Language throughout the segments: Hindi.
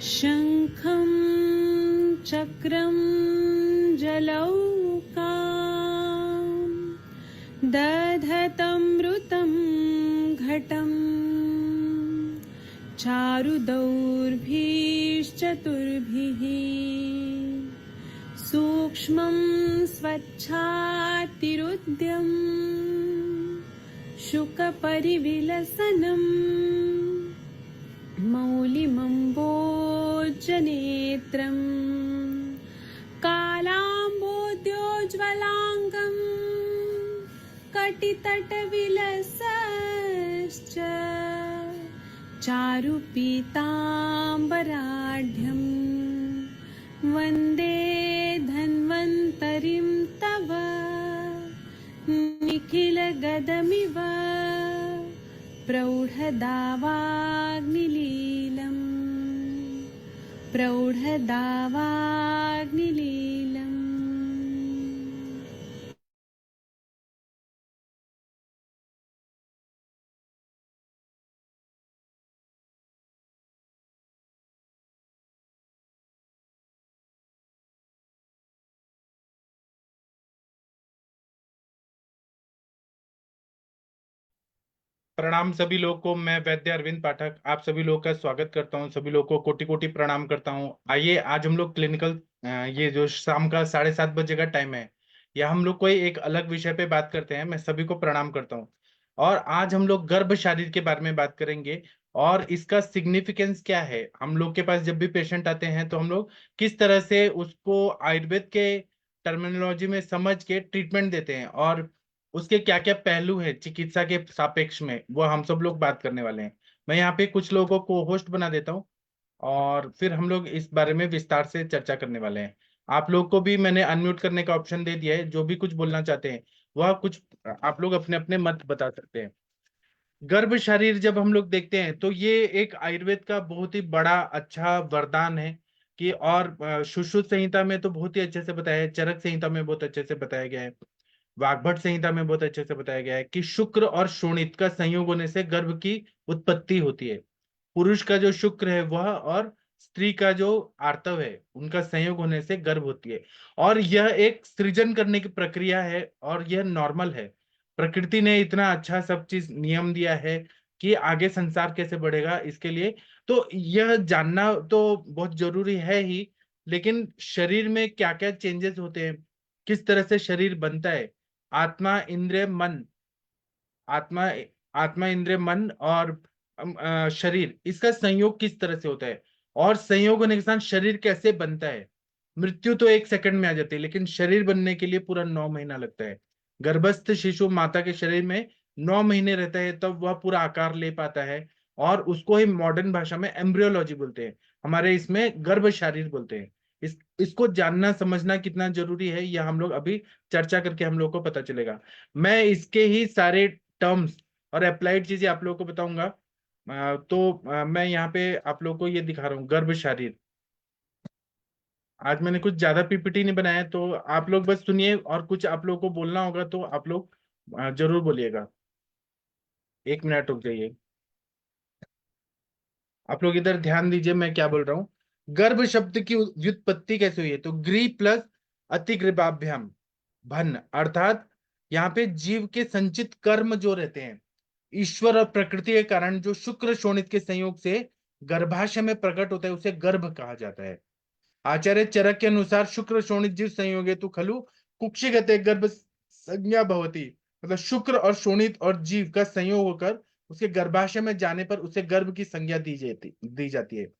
शङ्खं चक्रं जलौकां दधतमृतं घटं चारुदौर्भिश्चतुर्भिः सूक्ष्मं स्वच्छातिरुद्यं शुकपरिविलसनम् मौलिमम्बोजनेत्रं कालाम्बोद्योज्ज्वलाङ्गं कटितटविलसश्च चारुपीताम्बराढ्यं वन्दे धन्वन्तरिं तव निखिलगदमिव प्रौढदावाग्निलीलम् प्रणाम सभी लोगों को। मैं वैद्य अरविंद पाठक आप सभी लोगों का स्वागत करता हूं। सभी लोगों को कोटि कोटि प्रणाम करता हूं। आइए आज हम लोग क्लिनिकल ये जो शाम का 7:30 बजे का टाइम है, या हम लोग कोई एक अलग विषय पे बात करते हैं। मैं सभी को प्रणाम करता हूं। और आज हम लोग गर्भ शारीर के बारे में बात करेंगे और इसका सिग्निफिकेंस क्या है। हम लोग के पास जब भी पेशेंट आते हैं तो हम लोग किस तरह से उसको आयुर्वेद के टर्मिनोलॉजी में समझ के ट्रीटमेंट देते हैं और उसके क्या क्या पहलू है चिकित्सा के सापेक्ष में, वो हम सब लोग बात करने वाले हैं। मैं यहाँ पे कुछ लोगों को होस्ट बना देता हूँ और फिर हम लोग इस बारे में विस्तार से चर्चा करने वाले हैं। आप लोग को भी मैंने अनम्यूट करने का ऑप्शन दे दिया है। जो भी कुछ बोलना चाहते हैं वह कुछ आप लोग अपने अपने मत बता सकते हैं। गर्भ शरीर जब हम लोग देखते हैं तो ये एक आयुर्वेद का बहुत ही बड़ा अच्छा वरदान है कि, और सुश्रुत संहिता में तो बहुत ही अच्छे से बताया है, चरक संहिता में बहुत अच्छे से बताया गया है, वाग्भट संहिता में बहुत अच्छे से बताया गया है कि शुक्र और शोणित का संयोग होने से गर्भ की उत्पत्ति होती है। पुरुष का जो शुक्र है वह और स्त्री का जो आर्तव है उनका संयोग होने से गर्भ होती है। और यह एक सृजन करने की प्रक्रिया है और यह नॉर्मल है। प्रकृति ने इतना अच्छा सब चीज नियम दिया है कि आगे संसार कैसे बढ़ेगा इसके लिए तो यह जानना तो बहुत जरूरी है ही। लेकिन शरीर में क्या क्या चेंजेस होते हैं, किस तरह से शरीर बनता है, आत्मा इंद्रिय मन, आत्मा आत्मा इंद्रिय मन और शरीर, इसका संयोग किस तरह से होता है और संयोग होने के साथ शरीर कैसे बनता है। मृत्यु तो 1 सेकंड में आ जाती है लेकिन शरीर बनने के लिए पूरा 9 महीना लगता है। गर्भस्थ शिशु माता के शरीर में 9 महीने रहता है तब वह पूरा आकार ले पाता है और उसको ही मॉडर्न भाषा में एम्ब्रियोलॉजी बोलते हैं, हमारे इसमें गर्भ शरीर बोलते हैं। इसको जानना समझना कितना जरूरी है यह हम लोग अभी चर्चा करके हम लोग को पता चलेगा। मैं इसके ही सारे टर्म्स और अप्लाइड चीजें आप लोगों को बताऊंगा। मैं यहाँ पे आप लोगों को ये दिखा रहा हूँ गर्भ शारीर। आज मैंने कुछ ज्यादा पीपीटी नहीं बनाया तो आप लोग बस सुनिए और कुछ आप लोगों को बोलना होगा तो आप लोग जरूर बोलिएगा। 1 मिनट रुक जाइए। आप लोग इधर ध्यान दीजिए मैं क्या बोल रहा हूँ। गर्भ शब्द की व्युत्पत्ति कैसे हुई है तो ग्री प्लस अतिग्रीवाभ्याम भन, अर्थात यहाँ पे जीव के संचित कर्म जो रहते हैं ईश्वर और प्रकृति के कारण जो शुक्र शोणित के संयोग से गर्भाशय में प्रकट होता है उसे गर्भ कहा जाता है। आचार्य चरक के अनुसार शुक्र शोणित जीव संयोगे तो खलु कुक्षिगते गर्भ संज्ञा भवती, मतलब शुक्र और शोणित और जीव का संयोग होकर उसके गर्भाशय में जाने पर उसे गर्भ की संज्ञा दी जाती है।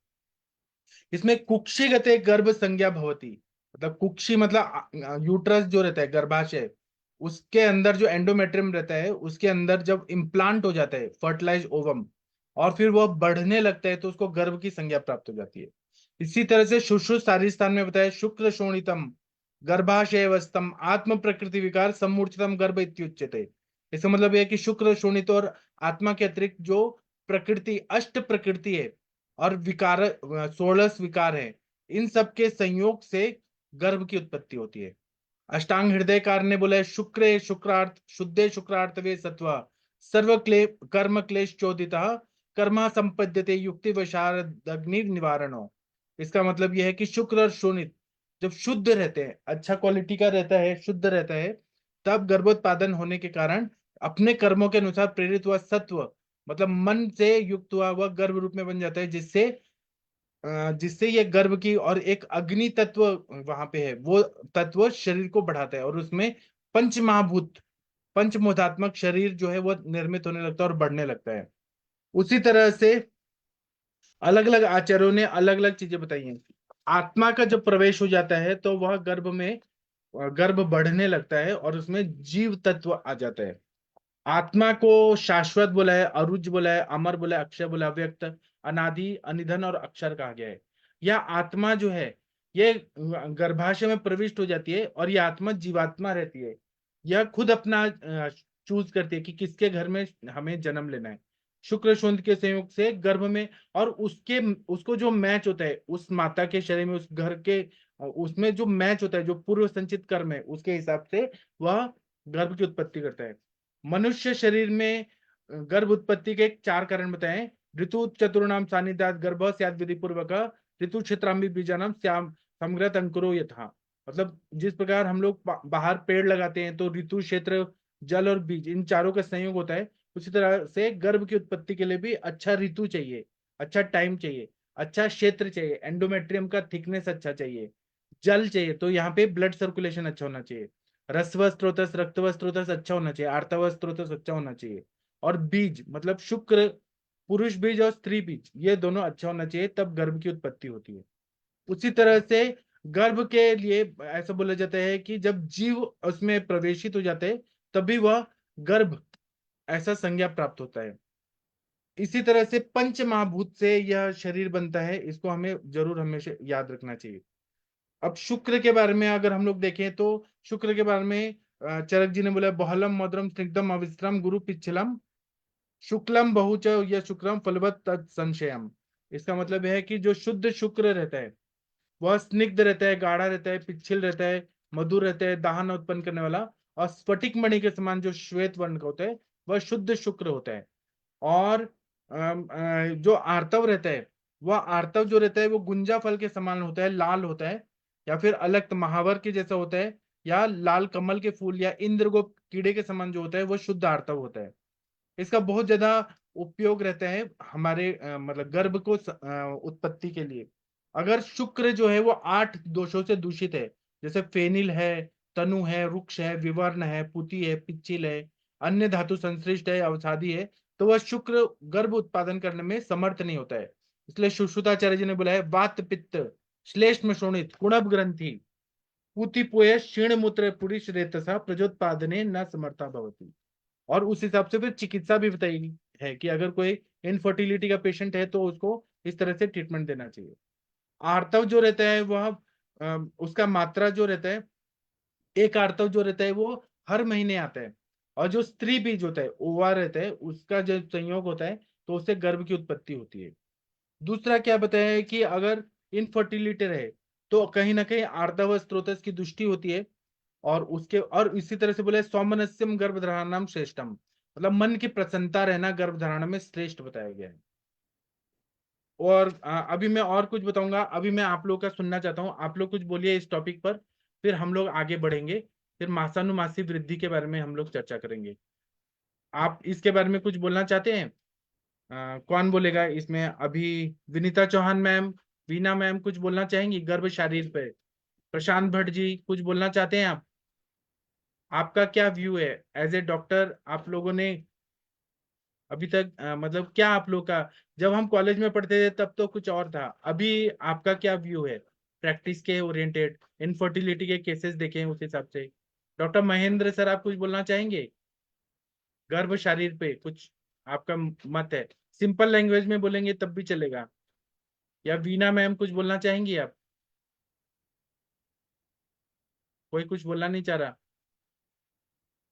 इसमें कुक्षिगते गर्भ संज्ञा भवती, मतलब कुक्षी मतलब यूट्रस जो रहता है गर्भाशय, उसके अंदर जो एंडोमेट्रियम रहता है उसके अंदर जब इम्प्लांट हो जाता है फर्टिलाइज ओवम और फिर वह बढ़ने लगता है तो उसको गर्भ की संज्ञा प्राप्त हो जाती है। इसी तरह से सुश्रुत शारीरस्थान में बताया शुक्र शोणितम गर्भाशय वस्तम आत्म प्रकृति विकार सम्मूर्छितम गर्भ इत्युच्यते। इसका मतलब यह है कि शुक्र शोणित और आत्मा के अतिरिक्त जो प्रकृति अष्ट प्रकृति है और विकार 16 विकार है, इन सब के संयोग से गर्भ की उत्पत्ति होती है। अष्टांग हृदयकार ने बोला है शुक्रे शुक्रार्थ शुद्धे शुक्रार्थवे सत्वा सर्व कर्म क्लेश चोदिता कर्म संपद्यते युक्ति वशारदग्नि निवारणो। इसका मतलब यह है कि शुक्र और शोणित जब शुद्ध रहते हैं, अच्छा क्वालिटी का रहता है, शुद्ध रहता है, तब गर्भोत्पादन होने के कारण अपने कर्मों के अनुसार प्रेरित हुआ सत्व, मतलब मन से युक्त हुआ वह गर्भ रूप में बन जाता है, जिससे ये गर्भ की और एक अग्नि तत्व वहां पे है, वो तत्व शरीर को बढ़ाता है और उसमें पंच महाभूत, पंचभूतात्मक शरीर जो है वो निर्मित होने लगता है और बढ़ने लगता है। उसी तरह से अलग अलग आचार्यों ने अलग अलग चीजें बताई हैं। आत्मा का जब प्रवेश हो जाता है तो वह गर्भ बढ़ने लगता है और उसमें जीव तत्व आ जाता है। आत्मा को शाश्वत बोला है, अरुज बोला है, अमर बोला है, अक्षय बोला है, अव्यक्त, अनादि, अनिधन और अक्षर कहा गया है। यह आत्मा जो है ये गर्भाशय में प्रविष्ट हो जाती है और यह आत्मा जीवात्मा रहती है। यह खुद अपना चूज करती है कि किसके घर में हमें जन्म लेना है। शुक्र शोध के संयोग से गर्भ में, और उसको जो मैच होता है उस माता के शरीर में, उस घर के उसमें जो मैच होता है, जो पूर्व संचित कर्म है उसके हिसाब से वह गर्भ की उत्पत्ति करता है। मनुष्य शरीर में गर्भ उत्पत्ति के 4 कारण बताएं। ऋतु चतुर्णाम सानिध्यात गर्भ स्यात् विधि पूर्वक ऋतु क्षेत्राम्बी बीजानाम श्याम समग्रत अंकुरो यथा। मतलब जिस प्रकार हम लोग बाहर पेड़ लगाते हैं तो ऋतु, क्षेत्र, जल और बीज, इन चारों का संयोग होता है, उसी तरह से गर्भ की उत्पत्ति के लिए भी अच्छा ऋतु चाहिए, अच्छा टाइम चाहिए, अच्छा क्षेत्र चाहिए, एंडोमेट्रियम का थिकनेस अच्छा चाहिए, जल चाहिए, तो यहाँ पे ब्लड सर्कुलेशन अच्छा होना चाहिए, रसव स्रोतस, रक्तव स्रोतस अच्छा होना चाहिए, आर्तव स्रोतस अच्छा होना चाहिए, और बीज मतलब शुक्र, पुरुष बीज और स्त्री बीज, ये दोनों अच्छा होना चाहिए, तब गर्भ की उत्पत्ति होती है। उसी तरह से गर्भ के लिए ऐसा बोला जाता है कि जब जीव उसमें प्रवेशित हो जाते हैं तभी वह गर्भ ऐसा संज्ञा प्राप्त होता है। इसी तरह से पंच महाभूत से यह शरीर बनता है, इसको हमें जरूर हमेशा याद रखना चाहिए। अब शुक्र के बारे में अगर हम लोग देखें तो शुक्र के बारे में चरक जी ने बोला, बहलम मधुरम स्निग्धम अविश्रम गुरु पिच्छलम शुक्लम बहुच यह शुक्रम फलवत तत् संशयम। इसका मतलब है कि जो शुद्ध शुक्र रहता है वह स्निग्ध रहता है, गाढ़ा रहता है, पिच्छल रहता है, मधुर रहता है, दाहन उत्पन्न करने वाला, और स्फटिक मणि के समान जो श्वेत वर्ण का होता है वह शुद्ध शुक्र होता है। और जो आर्तव रहता है, वह आर्तव जो रहता है वो गुंजा फल के समान होता है, लाल होता है, या फिर अलग महावर के जैसा होता है, या लाल कमल के फूल या इंद्रगोप कीड़े के समान जो होता है वो शुद्ध आर्तव होता है। इसका बहुत ज्यादा उपयोग रहता है हमारे मतलब गर्भ को उत्पत्ति के लिए। अगर शुक्र जो है वो 8 दोषों से दूषित है, जैसे फेनिल है, तनु है, रुक्ष है, विवर्ण है, पुती है, पिच्चिल है, अन्य धातु संश्लिष्ट है, अवसादी है, तो वह शुक्र गर्भ उत्पादन करने में समर्थ नहीं होता है। इसलिए सुश्रुताचार्य जी ने बोला है, वात पित्त श्लेष्म शोणित कुणभ ग्रंथि पूतिपोय क्षीण मूत्र पुरुष रेतसा प्रजोत्पादने न समर्था भवती। और उस हिसाब से फिर चिकित्सा भी बताई है कि अगर कोई इनफर्टिलिटी का पेशेंट है तो उसको इस तरह से ट्रीटमेंट देना चाहिए। आर्तव जो रहता है वह उसका मात्रा जो रहता है, एक आर्तव जो रहता है वो हर महीने आता है, और जो स्त्री बीज होता है, ओवा रहता है, उसका जो संयोग होता है तो उससे गर्भ की उत्पत्ति होती है। दूसरा क्या बताया है कि अगर इनफर्टिलिटी रहे तो कहीं ना कहीं आर्तव स्त्रोतस की दृष्टि होती है, और इसी तरह से बोले सौमनस्यम गर्भधारणम श्रेष्ठम, मतलब मन की प्रसन्नता रहना गर्भधारण में श्रेष्ठ बताया गया है। और अभी मैं और कुछ बताऊंगा, अभी मैं आप लोग का सुनना चाहता हूँ, आप लोग कुछ बोलिए इस टॉपिक पर, फिर हम लोग आगे बढ़ेंगे, फिर मासानुमासी वृद्धि के बारे में हम लोग चर्चा करेंगे। आप इसके बारे में कुछ बोलना चाहते हैं? कौन बोलेगा इसमें अभी? विनीता चौहान मैम, वीना मैम कुछ बोलना चाहेंगी गर्भ शारीर पे? प्रशांत भट्ट जी कुछ बोलना चाहते हैं आप? आपका क्या व्यू है एज ए डॉक्टर? आप लोगों ने अभी तक मतलब क्या आप लोग का, जब हम कॉलेज में पढ़ते थे तब तो कुछ और था, अभी आपका क्या व्यू है प्रैक्टिस के ओरिएंटेड, इनफर्टिलिटी के केसेस देखे हैं उस हिसाब से? डॉक्टर महेंद्र सर आप कुछ बोलना चाहेंगे गर्भ शारीर पे? कुछ आपका मत है, सिंपल लैंग्वेज में बोलेंगे तब भी चलेगा, या वीना मैम कुछ बोलना चाहेंगी आप? कोई कुछ बोलना नहीं चाह रहा?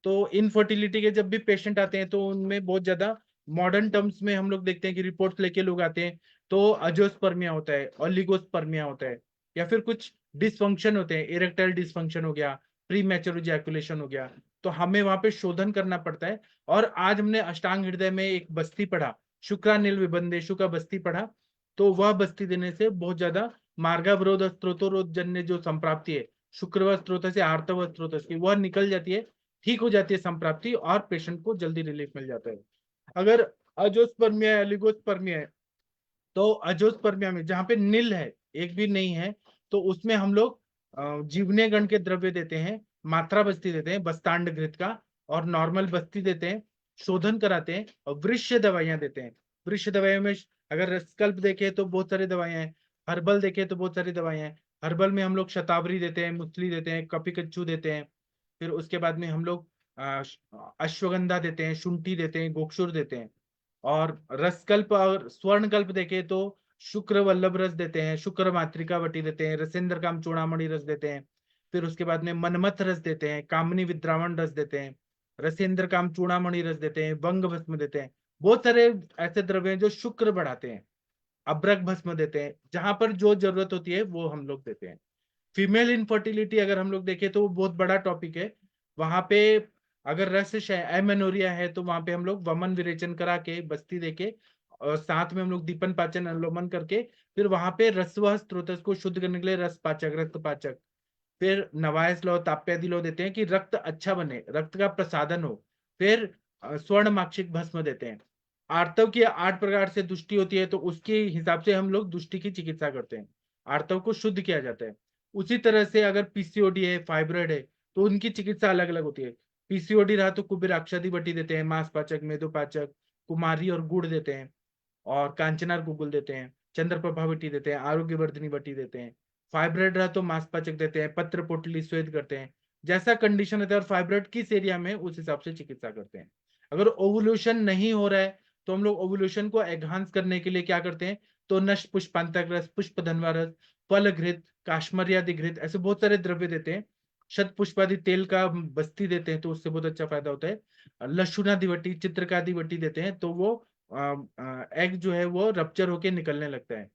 तो इनफर्टिलिटी के जब भी पेशेंट आते हैं तो उनमें बहुत ज्यादा मॉडर्न टर्म्स में हम लोग देखते हैं कि रिपोर्ट्स लेके लोग आते हैं, तो अजोस्पर्मिया होता है, ओलिगोस्पर्मिया होता है, या फिर कुछ डिसफंक्शन होते हैं, इरेक्टाइल डिसफंक्शन हो गया, प्री मैच्योर इजैकुलेशन हो गया, तो हमें वहां पे शोधन करना पड़ता है। और आज हमने अष्टांग हृदय में एक बस्ती पढ़ा, शुक्रानिल विबंदेशु का बस्ती पढ़ा, तो वह बस्ती देने से बहुत ज्यादा मार्गावरोध स्त्रोतोरोध जन्य जो संप्राप्ति है शुक्रव स्त्रोत से आर्तव स्त्रोत की, वह निकल जाती है, ठीक हो जाती है संप्राप्ति, और पेशेंट को जल्दी रिलीफ मिल जाता है। अगर अजोस्पर्मिया है, एलिगोस्पर्मिया है, तो अजोस्पर्मिया में जहाँ पे नील है, एक भी नहीं है, तो उसमें हम लोग जीवने गण के द्रव्य देते हैं, मात्रा बस्ती देते हैं बस्तांड घृत का, और नॉर्मल बस्ती देते हैं, शोधन कराते हैं, और वृक्ष दवाइयां देते हैं। वृक्ष दवाइयों में अगर रसकल्प देखे तो बहुत सारी दवाइयां हैं, हर्बल देखे तो बहुत सारी दवाइयां हैं। हर्बल में हम लोग शतावरी देते हैं, मुसली देते हैं, कपी कच्चू देते हैं। फिर उसके बाद में हम लोग अश्वगंधा देते हैं, शुंठी देते हैं, गोक्षुर देते हैं। और रसकल्प और स्वर्णकल्प देखे तो शुक्र वल्लभ रस देते हैं, शुक्र मातृका वटी देते हैं, रसेंद्र काम चूड़ामणि रस देते हैं। फिर उसके बाद में मनमथ रस देते हैं, कामनी विद्रावण रस देते हैं, रसेंद्र काम चूड़ामणि रस देते हैं, वंग भस्म देते हैं। बहुत सारे ऐसे द्रव्य हैं जो शुक्र बढ़ाते हैं। अब्रक भस्म देते हैं, जहां पर जो जरूरत होती है वो हम लोग देते हैं। फीमेल इनफर्टिलिटी अगर हम लोग देखें तो वो बहुत बड़ा टॉपिक है। वहां पे अगर रस एमेनोरिया है तो वहां पे हम लोग वमन विरेचन करा के बस्ती देके, और साथ में हम लोग दीपन पाचन अनुलोमन करके, फिर वहां पे रसवह स्त्रोत को शुद्ध करने के लिए रस पाचक, रक्त पाचक, फिर नवायस लो, ताप्यादि लो देते हैं कि रक्त अच्छा बने, रक्त का प्रसादन हो। फिर स्वर्ण माक्षिक भस्म देते हैं। आर्तव की 8 प्रकार से दुष्टि होती है, तो उसके हिसाब से हम लोग दुष्टि की चिकित्सा करते हैं, आर्तव को शुद्ध किया जाता है। उसी तरह से अगर पीसीओडी है, फाइब्रॉइड है, तो उनकी चिकित्सा अलग अलग होती है। पीसीओडी रहा तो कुबेराक्षादि बटी देते हैं, मांसपाचक, मेदोपाचक, कुमारी और गुड़ देते हैं, और कांचनार गुगुल देते हैं, चंद्रप्रभा बटी देते हैं, आरोग्यवर्धिनी बटी देते हैं। फाइब्रॉइड रहा तो मांसपाचक देते हैं, पत्र पोटली स्वेद करते हैं। जैसा कंडीशन होता है और फाइब्रॉइड किस एरिया में, उस हिसाब से चिकित्सा करते हैं। अगर ओवुलेशन नहीं हो रहा है तो हम लोग ओवुलेशन को एनहांस करने के लिए क्या करते हैं, तो नष्ट पुष्पांतक रस, पुष्प धनवा रस, फल घृत, काश्मर्यादि घृत, ऐसे बहुत सारे द्रव्य देते हैं। शत पुष्पादि तेल का बस्ती देते हैं, तो उससे बहुत अच्छा फायदा होता है। लहसुनादि वटी, चित्रकादि वटी देते हैं, तो वो एग जो है वो रप्चर होके निकलने लगता है।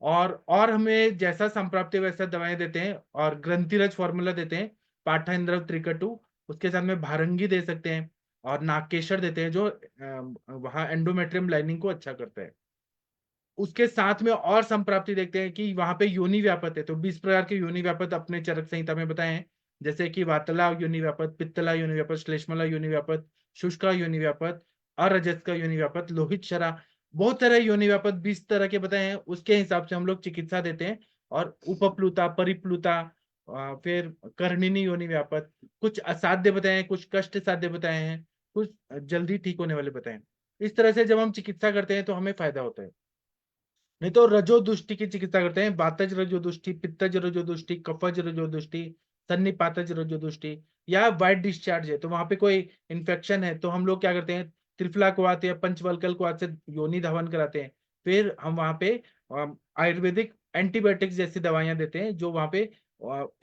और हमें जैसा संप्राप्ति वैसा दवाएं देते हैं, और ग्रंथिरज फॉर्मूला देते हैं, पाठा इंद्रव त्रिकटु, उसके साथ में भारंगी दे सकते हैं, और नागकेशर देते हैं जो वहां एंडोमेट्रियम लाइनिंग को अच्छा करता है। उसके साथ में और संप्राप्ति देखते हैं कि वहां पे योनि व्यापत है, तो 20 प्रकार के योनि व्यापत अपने चरक संहिता में बताए हैं, जैसे कि वातला योनि व्यापत, पित्तला योनि व्यापत, श्लेष्मला योनि व्यापत, शुष्का योनि व्यापत, अरजस का योनि व्यापत, लोहित शरा, बहुत सारे योनि व्यापत 20 तरह के बताए हैं। उसके हिसाब से हम लोग चिकित्सा देते हैं। और उपप्लुता, परिप्लुता, फिर कर्णिनी योनि व्यापत, कुछ असाध्य बताए हैं, कुछ कष्ट साध्य बताए हैं, कुछ जल्दी ठीक होने वाले बताए हैं। इस तरह से जब हम चिकित्सा करते हैं तो हमें फायदा होता है। नहीं तो रजो दुष्टि की चिकित्सा करते हैं, वातज रजो दुष्टि, पित्तज रजो दुष्टि, कफज रजो दुष्टि, सन्निपातज रजो दुष्टि, या वाइट डिस्चार्ज है तो वहां पे कोई इन्फेक्शन है, तो हम लोग क्या करते हैं, त्रिफला कुवात या पंचवल्कल कुवात से योनि धावन कराते हैं। फिर हम वहां पे आयुर्वेदिक एंटीबायोटिक्स जैसी दवाइयां देते हैं, जो वहां पे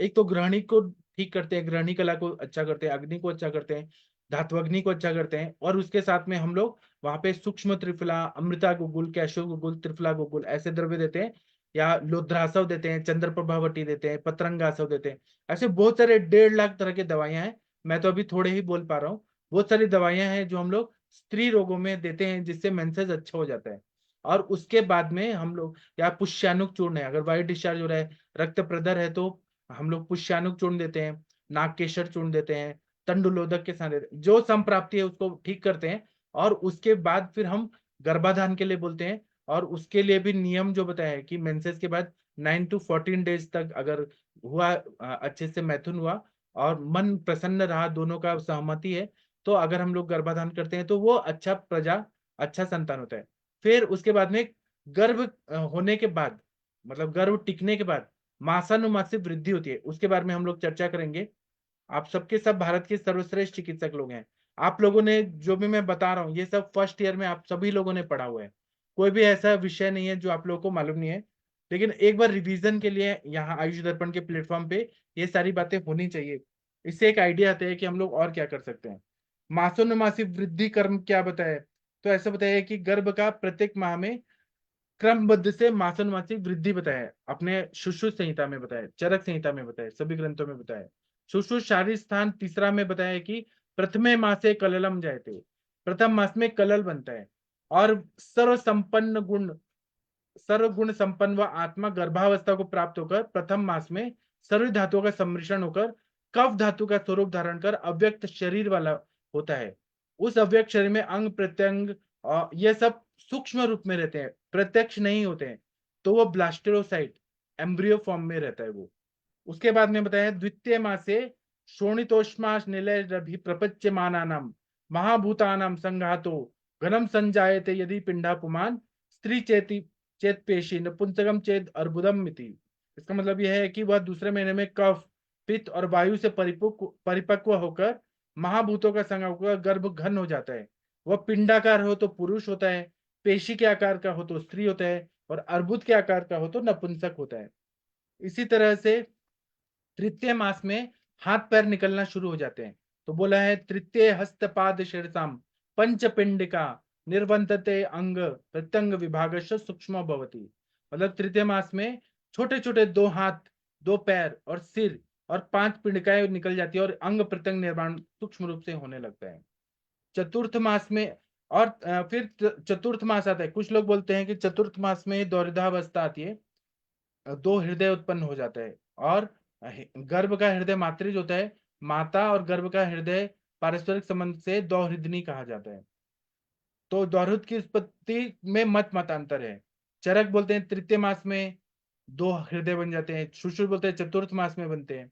एक तो ग्रहणी को ठीक करते हैं, ग्रहणी कला को अच्छा करते हैं, अग्नि को अच्छा करते हैं, धात्वग्नि को अच्छा करते हैं, और उसके साथ में हम लोग वहां पे सूक्ष्म त्रिफला, अमृता गुगुल, कैशो गुगुल, त्रिफला गुगुल ऐसे द्रव्य देते हैं, या लोद्रासव देते हैं, चंद्र प्रभावटी देते हैं, पतरंगासव देते हैं। ऐसे बहुत सारे 1.5 लाख तरह की दवाइयां हैं, मैं तो अभी थोड़े ही बोल पा रहा हूँ। बहुत सारी दवाइयां हैं जो हम लोग स्त्री रोगों में देते हैं, जिससे मेंसेस अच्छा हो जाता है। और उसके बाद में हम लोग, या पुष्यानुक चूर्ण है, अगर वाइट डिस्चार्ज हो रहा है, रक्त प्रदर है, तो हम लोग पुष्यानुक चूर्ण देते हैं, नागकेशर चूर्ण देते हैं, तंडुलोदक के साथ देते हैं, जो संप्राप्ति है उसको ठीक करते हैं। और उसके बाद फिर हम गर्भाधान के लिए बोलते हैं, और उसके लिए भी नियम जो बताया है कि मेंसेस के बाद 9 to 14 डेज तक अगर हुआ, अच्छे से मैथुन हुआ और मन प्रसन्न रहा, दोनों का सहमति है, तो अगर हम लोग गर्भाधान करते हैं तो वो अच्छा प्रजा, अच्छा संतान होता है। फिर उसके बाद में गर्भ होने के बाद, मतलब गर्भ टिकने के बाद मासानुमासिक वृद्धि होती है, उसके बारे में हम लोग चर्चा करेंगे। आप सबके सब भारत के सर्वश्रेष्ठ चिकित्सक लोग हैं। आप लोगों ने जो भी मैं बता रहा हूँ ये सब फर्स्ट ईयर में आप सभी लोगों ने पढ़ा हुआ है, कोई भी ऐसा विषय नहीं है जो आप लोगों को मालूम नहीं है। लेकिन एक बार रिवीजन के लिए यहाँ आयुष दर्पण के प्लेटफॉर्म पे ये सारी बातें होनी चाहिए। इससे एक आइडिया आता है कि हम लोग और क्या कर सकते हैं। मासोनुमासी वृद्धि कर्म क्या बताया, तो ऐसा बताया है कि गर्भ का प्रत्येक माह में क्रमबद्ध से मासानुमासिक वृद्धि बताया है, अपने सुश्रुत संहिता में बताया, चरक संहिता में बताया, सभी ग्रंथों में बताया। सुश्रुत शारीर स्थान तीसरा में बताया है कि प्रथमे मासे कललम जायते, प्रथम मास में कलल बनता है। और सर्व संपन्न गुण सर्वगुण संपन्न व आत्मा गर्भावस्था को प्राप्त होकर प्रथम मास में सर्व धातुओं का सम्मिश्रण होकर कफ धातु का स्वरूप धारण कर अव्यक्त शरीर वाला होता है। उस अव्यक्त शरीर में अंग प्रत्यंग ये सब सूक्ष्म रूप में रहते हैं, प्रत्यक्ष नहीं होते हैं, तो वो ब्लास्टेरोसाइट एम्ब्रियो फॉर्म में रहता है वो। उसके बाद में बताया द्वितीय मासे शोणितोष्मास निलय रभि प्रपच्यमानानाम महाभूतानाम संघातो घनम संजायते यदि पिंडा पुमान स्त्री चेती चेत पेशी नपुंसकम चेत अर्बुदम मिति। इसका मतलब यह है कि वह दूसरे महीने में कफ पित्त और वायु से परिपक्व होकर महाभूतों का संग होकर गर्भ घन हो जाता है। वह पिंडाकार हो तो पुरुष होता है, पेशी के आकार का हो तो स्त्री होता है, और अर्बुद के आकार का हो तो नपुंसक होता है। इसी तरह से तृतीय मास में हाथ पैर निकलना शुरू हो जाते हैं। तो बोला है तृतीय हस्तपाद शीर्षाम पंचपिंडिका निर्वंतते अंग प्रत्यंग विभाग सूक्ष्म भवती। मतलब तृतीय मास में छोटे छोटे 2 हाथ, 2 पैर और सिर और 5 पिंडिकाएं निकल जाती है और अंग प्रत्यंग निर्माण सूक्ष्म रूप से होने लगता है चतुर्थ मास में। और फिर चतुर्थ मास आता है। कुछ लोग बोलते हैं कि चतुर्थ मास में दौरिद्रावस्था आती है, 2 हृदय उत्पन्न हो जाता है, और गर्भ का हृदय मातृज होता है। माता और गर्भ का हृदय पारस्परिक संबंध से दौहिर्दनी कहा जाता है। तो दौहित्र की उत्पत्ति में मत मतांतर है। चरक बोलते हैं तृतीय मास में 2 हृदय बन जाते हैं, शुश्रुत बोलते हैं चतुर्थ मास में बनते हैं,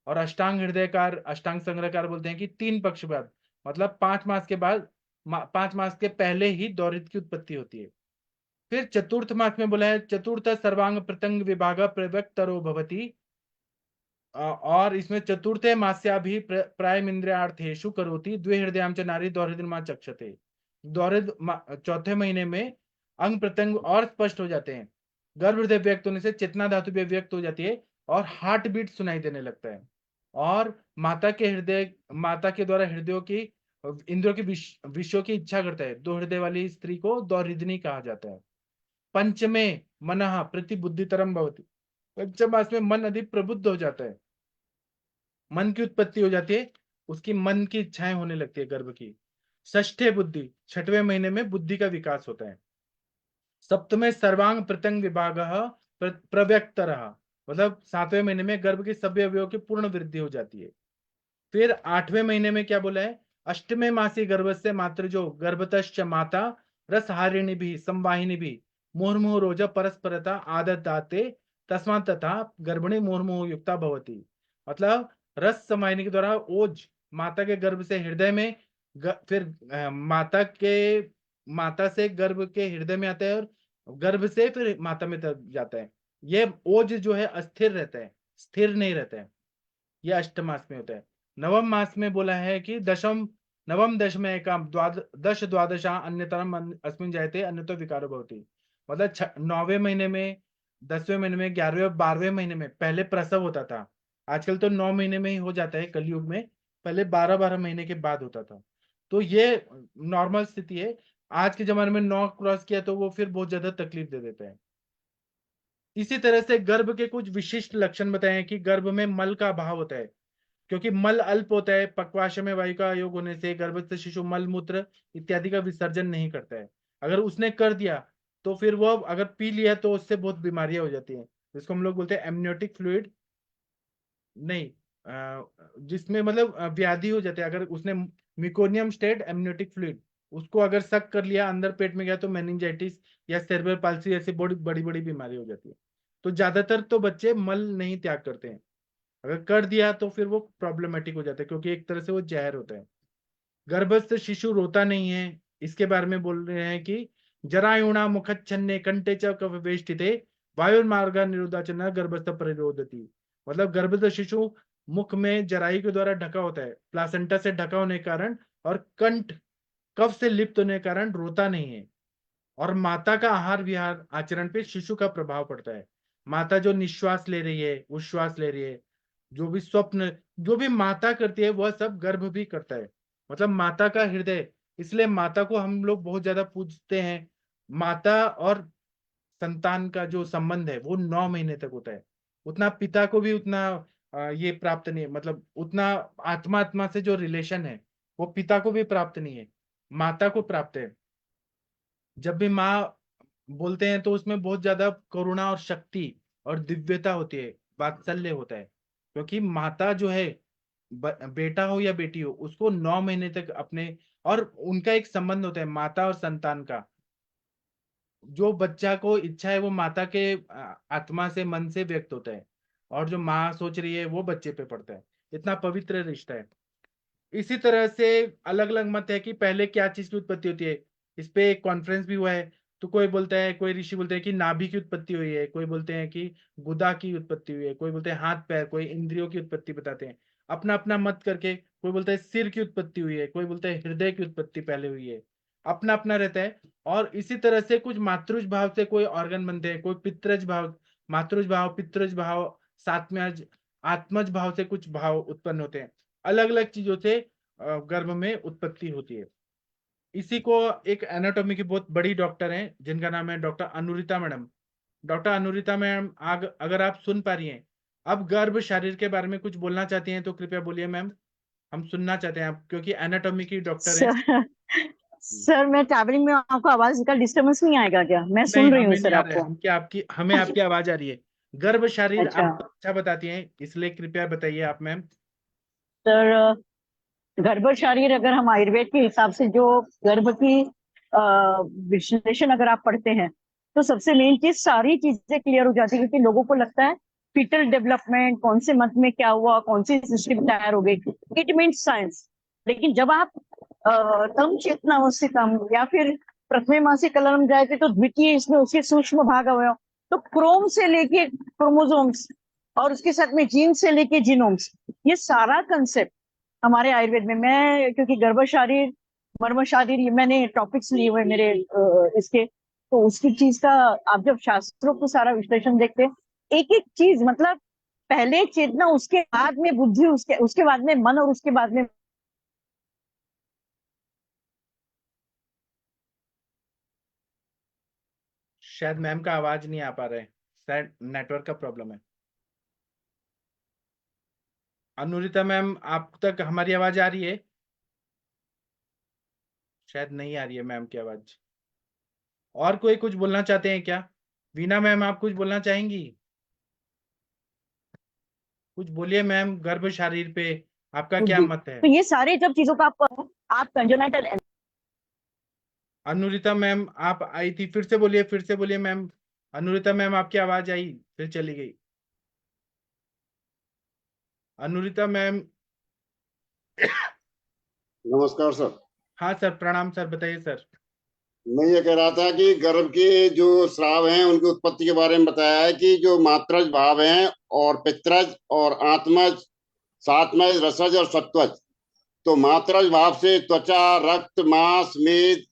और अष्टांग हृदयकार अष्टांग संग्रहकार बोलते हैं कि 3 पक्ष बाद, मतलब 5 मास के बाद, 5 मास के पहले ही दौरित्र की उत्पत्ति होती है। फिर चतुर्थ मास में बोला है चतुर्थ सर्वांग प्रत्यंग विभाग प्रवक्तरो भवति। और इसमें चतुर्थे मास्या भी प्रायम इंद्रियार्थेषु करोति द्वे हृदयाम च नारी दौर्हृदमा चक्षते। चौथे महीने में अंग प्रत्यंग और स्पष्ट हो जाते हैं, गर्भ हृदय व्यक्त होने से चेतना धातु भी व्यक्त हो जाती है और हार्ट बीट सुनाई देने लगता है। और माता के द्वारा हृदयों की इंद्रियों की विषयों की इच्छा करता है। 2 हृदय वाली स्त्री को दौर्हृदनी कहा जाता है। पंचमे मनः प्रतिबुद्धितरम भवति। पंचम मास में मन अधिक प्रबुद्ध हो जाता है, मन की उत्पत्ति हो जाती है, उसकी मन की इच्छाएं होने लगती है गर्भ की। षष्ठे बुद्धि, 6वें महीने में बुद्धि का विकास होता है। सप्तमे सर्वांग प्रत्यंग विभाग प्रव्यक्त रहा, मतलब 7वें महीने में गर्भ के सभी अवयवों की पूर्ण वृद्धि हो जाती है। फिर 8वें महीने में क्या बोला है, अष्टमे मासी गर्भस्य मातृ जो गर्भतश्च माता रसहारिणी भी संवाहिनी भी मुहुर्मुहु रोज परस्परता आदत दाते तस्मात् तथा गर्भिणी मुहुर्मुहु युक्ता भवती। मतलब रस समाहिनी के द्वारा ओज माता के गर्भ से हृदय में, फिर माता से गर्भ के हृदय में आता है, और गर्भ से फिर माता में जाता है। ये ओज जो है अस्थिर रहता है, स्थिर नहीं रहता है। यह अष्टमास में होता है। नवम मास में बोला है कि नवम दशम एकाम दश द्वादशा अन्यतरम अस्मिन् जायते अन्यतो विकारो भवति। मतलब 9वें महीने में, 10वें महीने में, 11वें और 12वें महीने में पहले प्रसव होता था। आजकल तो 9 महीने में ही हो जाता है कलयुग में, पहले 12-12 महीने के बाद होता था। तो ये नॉर्मल स्थिति है। आज के जमाने में 9 क्रॉस किया तो वो फिर बहुत ज्यादा तकलीफ दे देता है। इसी तरह से गर्भ के कुछ विशिष्ट लक्षण बताए हैं कि गर्भ में मल का अभाव होता है, क्योंकि मल अल्प होता है। पक्वाशय में वायु का योग होने से गर्भस्थ शिशु मल मूत्र इत्यादि का विसर्जन नहीं करता है। अगर उसने कर दिया तो फिर वो अगर पी लिया तो उससे बहुत बीमारियां हो जाती हैं, जिसको हम लोग बोलते हैं एमनियोटिक फ्लूइड, नहीं जिसमें मतलब व्याधि हो जाती है। अगर उसने मिकोनियम स्टेट एमनियोटिक फ्लूइड उसको अगर सक कर लिया, अंदर पेट में गया, तो मेनिंजाइटिस या सेरेब्रल पाल्सी ऐसी बड़ी बड़ी बड़ी बीमारी हो जाती है। तो ज्यादातर तो बच्चे मल नहीं त्याग करते हैं, अगर कर दिया तो फिर वो प्रॉब्लमेटिक हो जाता है, क्योंकि एक तरह से वो जहर होता है। गर्भस्थ शिशु रोता नहीं है, इसके बारे में बोल रहे हैं कि जरायुणा मुखच्छन्ने कंटे च कफवेष्टिते वायुर्मार्ग निरोधा च न गर्भस्थ परिरोधती। मतलब गर्भस्थ शिशु मुख में जरायु के द्वारा ढका होता है, प्लासेंटा से ढका होने के कारण, और कंठ कफ से लिप्त होने के कारण रोता नहीं है। और माता का आहार विहार आचरण पे शिशु का प्रभाव पड़ता है। माता जो निश्वास ले रही है, उश्वास ले रही है, जो भी स्वप्न जो भी माता करती है वह सब गर्भ भी करता है। मतलब माता का हृदय, इसलिए माता को हम लोग बहुत ज्यादा पूजते हैं। माता और संतान का जो संबंध है वो 9 महीने तक होता है। उतना पिता को भी उतना ये प्राप्त नहीं है, मतलब उतना आत्मा आत्मा से जो रिलेशन है वो पिता को भी प्राप्त नहीं है, माता को प्राप्त है। जब भी माँ बोलते हैं तो उसमें बहुत ज्यादा करुणा और शक्ति और दिव्यता होती है, वात्सल्य होता है। क्योंकि माता जो है, बेटा हो या बेटी हो, उसको 9 महीने तक अपने, और उनका एक संबंध होता है माता और संतान का। जो बच्चा को इच्छा है वो माता के आत्मा से, मन से व्यक्त होता है, और जो माँ सोच रही है वो बच्चे पे पड़ता है। इतना पवित्र रिश्ता है। इसी तरह से अलग अलग मत है कि पहले क्या चीज की उत्पत्ति होती है। इस पे एक कॉन्फ्रेंस भी हुआ है। तो कोई बोलता है, कोई ऋषि बोलते हैं कि नाभि की उत्पत्ति हुई है, कोई बोलते हैं कि गुदा की उत्पत्ति हुई है, कोई बोलते हैं हाथ पैर, कोई इंद्रियों की उत्पत्ति बताते हैं अपना अपना मत करके। कोई बोलता है सिर की उत्पत्ति हुई है, कोई बोलता है हृदय की उत्पत्ति पहले हुई है। अपना अपना रहता है। और इसी तरह से कुछ मातृज भाव से कोई ऑर्गन बनते हैं, कोई पितृज भाव, मातृज भाव, पितृज भाव, सात्मज, आत्मज भाव से कुछ भाव उत्पन्न होते हैं। अलग अलग चीजों से गर्भ में उत्पत्ति होती है। इसी को एक एनाटॉमी की बहुत बड़ी डॉक्टर हैं जिनका नाम है doctor Anurita madam. Doctor Anurita ma'am, अगर आप सुन पा रही हैं, अब गर्भ शरीर के बारे में कुछ बोलना चाहती हैं तो कृपया बोलिए मैम, हम सुनना चाहते हैं आप, क्योंकि एनाटॉमी की डॉक्टर हैं। सर सर मैं ट्रैवलिंग में, आपको आवाज का डिस्टर्बेंस नहीं आएगा क्या? मैं नहीं, सुन रही हूँ हमें नहीं सर आ रहा है, आपको। हम क्या आपकी, हमें आपकी आवाज आ रही है। गर्भ शरीर अच्छा आप तो अच्छा बताती हैं, इसलिए कृपया बताइए आप मैम। सर, गर्भ शरीर अगर हम आयुर्वेद के हिसाब से जो गर्भ की विश्लेषण अगर आप पढ़ते हैं, तो सबसे मेन चीज सारी चीजें क्लियर हो जाती है। क्योंकि लोगों को लगता है फीटल डेवलपमेंट कौन से मंथ में क्या हुआ, कौन सी सिस्टम तैयार हो गई, इट मीन्स साइंस। लेकिन जब आप तम चेतनावस्थितम या फिर प्रथमे मासिक कलम जाए थे, तो द्वितीय इसमें उसके सूक्ष्म भाग अवयव, तो क्रोम से लेके क्रोमोसोम्स और उसके साथ में जीन से लेके जीनोम्स, ये सारा कंसेप्ट हमारे आयुर्वेद में। मैं क्योंकि गर्भ शारीर, मर्म शारीर, ये मैंने टॉपिक्स लिए हुए मेरे इसके, तो उसकी चीज का आप जब शास्त्रों को सारा विश्लेषण देखते हैं, एक एक चीज मतलब पहले चेतना, उसके बाद में बुद्धि, उसके उसके बाद में मन, और उसके बाद में शायद मैम का आवाज नहीं आ पा रहा है, शायद नेटवर्क का प्रॉब्लम है। अनुरिता मैम, आप तक हमारी आवाज आ रही है? शायद नहीं आ रही है मैम की आवाज। और कोई कुछ बोलना चाहते हैं क्या? वीना मैम, आप कुछ बोलना चाहेंगी? कुछ बोलिए मैम, गर्भ शरीर पे आपका क्या बुद्धि, मत है? तो ये सारे जब चीजों का आप कंजोनाइटल। अनुरिता मैम, आप आई थी, फिर से बोलिए मैम। अनुरिता मैम, आपकी आवाज आई फिर चली गई। अनुरिता मैम। नमस्कार सर। हाँ सर, प्रणाम सर, बताइए सर। मैं ये कह रहा था कि गर्भ के जो स्राव हैं उनकी उत्पत्ति के बारे में बताया है कि जो मात्रज भाव हैं और पित्रज और आत्मज, सात्मज, रसज और सत्वज। तो मात्रज भाव से त्वचा, रक्त, मांस, मेद,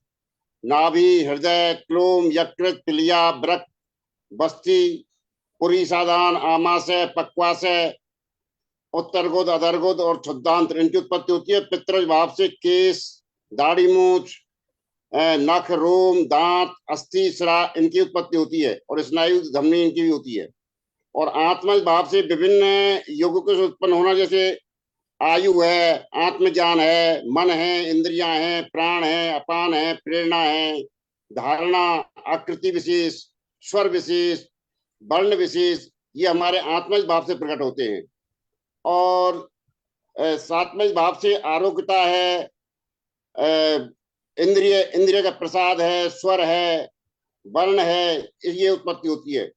नाभि, हृदय, क्लोम, यकृत, तिलिया, वृक्क, बस्ती, पुरीसादान, आमाशय, पक्वाशय, उत्तरगोद, अधरगोद और क्षुद्रांत्र, इनकी उत्पत्ति होती है। पित्रज भाव से केश, दाढ़ी, मूछ, नख, रोम, दांत, अस्थि, शिरा, इनकी उत्पत्ति होती है, और स्नायु, धमनी इनकी भी होती है। और आत्मज भाव से विभिन्न योगों से उत्पन्न होना, जैसे आयु है, आत्मज्ञान है, मन है, इंद्रियां हैं, प्राण है, अपान है, प्रेरणा है, धारणा, आकृति विशेष, स्वर विशेष, वर्ण विशेष, ये हमारे आत्मज भाव से प्रकट होते हैं। और सात्मज भाव से आरोग्यता है, इंद्रिय इंद्रिय का प्रसाद है, स्वर है, वर्ण है, ये उत्पत्ति होती है।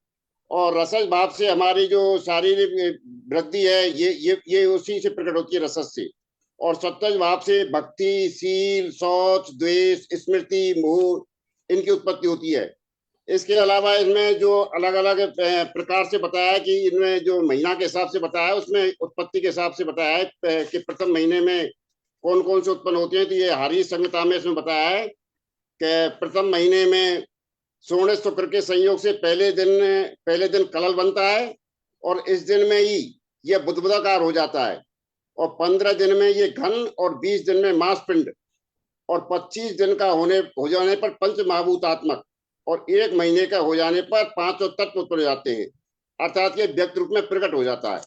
और रसज भाव से हमारी जो शारीरिक वृद्धि है, ये उसी से प्रकट होती है, रसज से। और सत्वज भाव से भक्ति, शील, शौच, द्वेष, स्मृति, मोह, इनकी उत्पत्ति होती है। इसके अलावा इसमें जो अलग अलग प्रकार से बताया है कि इनमें जो महीना के हिसाब से बताया है, उसमें उत्पत्ति के हिसाब से बताया है कि प्रथम महीने में कौन कौन से उत्पन्न होते हैं। तो ये हरी संहिता में इसमें बताया है कि प्रथम महीने में सोने शुक्र के संयोग से पहले दिन कलल बनता है, और इस दिन में ही यह बुदबुदाकार हो जाता है। और 15 दिन में ये घन, और 20 दिन में मांसपिंड, और 25 दिन का हो जाने पर पंच महाभूतात्मक, और 1 महीने का हो जाने पर 5 तत्व उत्पन्न हो जाते हैं, अर्थात ये व्यक्त रूप में प्रकट हो जाता है।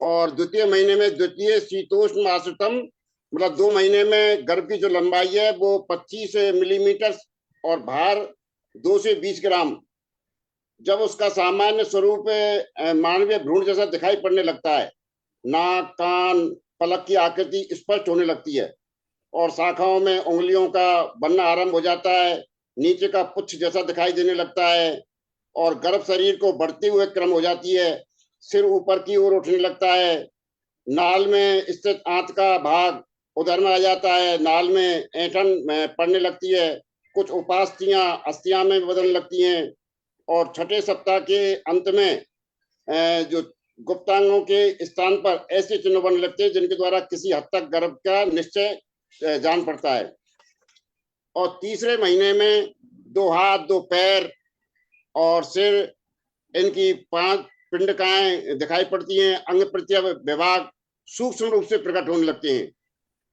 और द्वितीय महीने में द्वितीय शीतोष्ण आश्रितम, मतलब 2 महीने में गर्भ की जो लंबाई है वो 25 मिलीमीटर और भार 2 से 20 ग्राम जब उसका सामान्य स्वरूप मानवीय भ्रूण जैसा दिखाई पड़ने लगता है, नाक, कान, पलक की आकृति स्पष्ट होने लगती है और शाखाओं में उंगलियों का बनना आरंभ हो जाता है, नीचे का पुच्छ जैसा दिखाई देने लगता है और गर्भ शरीर को बढ़ते हुए क्रम हो जाती है, सिर ऊपर की ओर उठने लगता है, नाल में स्थित आंत का भाग उधर में आ जाता है, नाल में ऐंठन पड़ने लगती है, कुछ उपास्थियां अस्थियां में बदलने लगती हैं और छठे सप्ताह के अंत में जो गुप्तांगों के स्थान पर ऐसे चिन्ह बनने लगते हैं जिनके द्वारा किसी हद तक गर्भ का निश्चय जान पड़ता है। और तीसरे महीने में 2 हाथ, 2 पैर और सिर, इनकी 5 पिंडकाएं दिखाई पड़ती हैं, अंग प्रत्यंग विभाग सूक्ष्म रूप से प्रकट होने लगते हैं।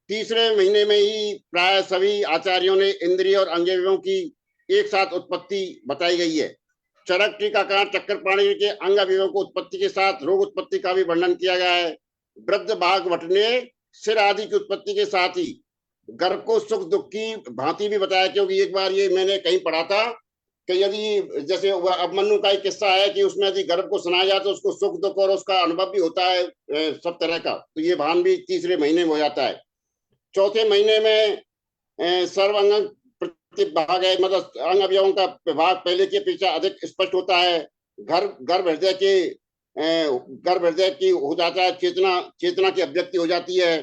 तीसरे महीने में ही प्राय सभी आचार्यों ने इंद्रिय और अंगेयों की एक साथ उत्पत्ति बताई गई है। चरक, टीकाकार, चक्रपाणि के अंग अवयवों को उत्पत्ति के साथ रोग उत्पत्ति का भी वर्णन किया गया है। वृद्ध भाग वटने, सिर आदि की उत्पत्ति के साथ ही गर्भ को सुख दुख की भांति भी बताया, क्योंकि एक बार ये मैंने कहीं पढ़ा था कि यदि जैसे अभिमन्यु का एक किस्सा है कि उसमें यदि गर्भ को सुनाया जाए तो उसको सुख दुख और उसका अनुभव भी होता है सब तरह का, तो ये भान भी तीसरे महीने में हो जाता है। चौथे महीने में सर्वांग प्रतिभाग है, मतलब अंग अवयवों का विभाग पहले की अपेक्षा अधिक स्पष्ट होता है। गर्भ हृदय की हो जाता है, चेतना की अभिव्यक्ति हो जाती है,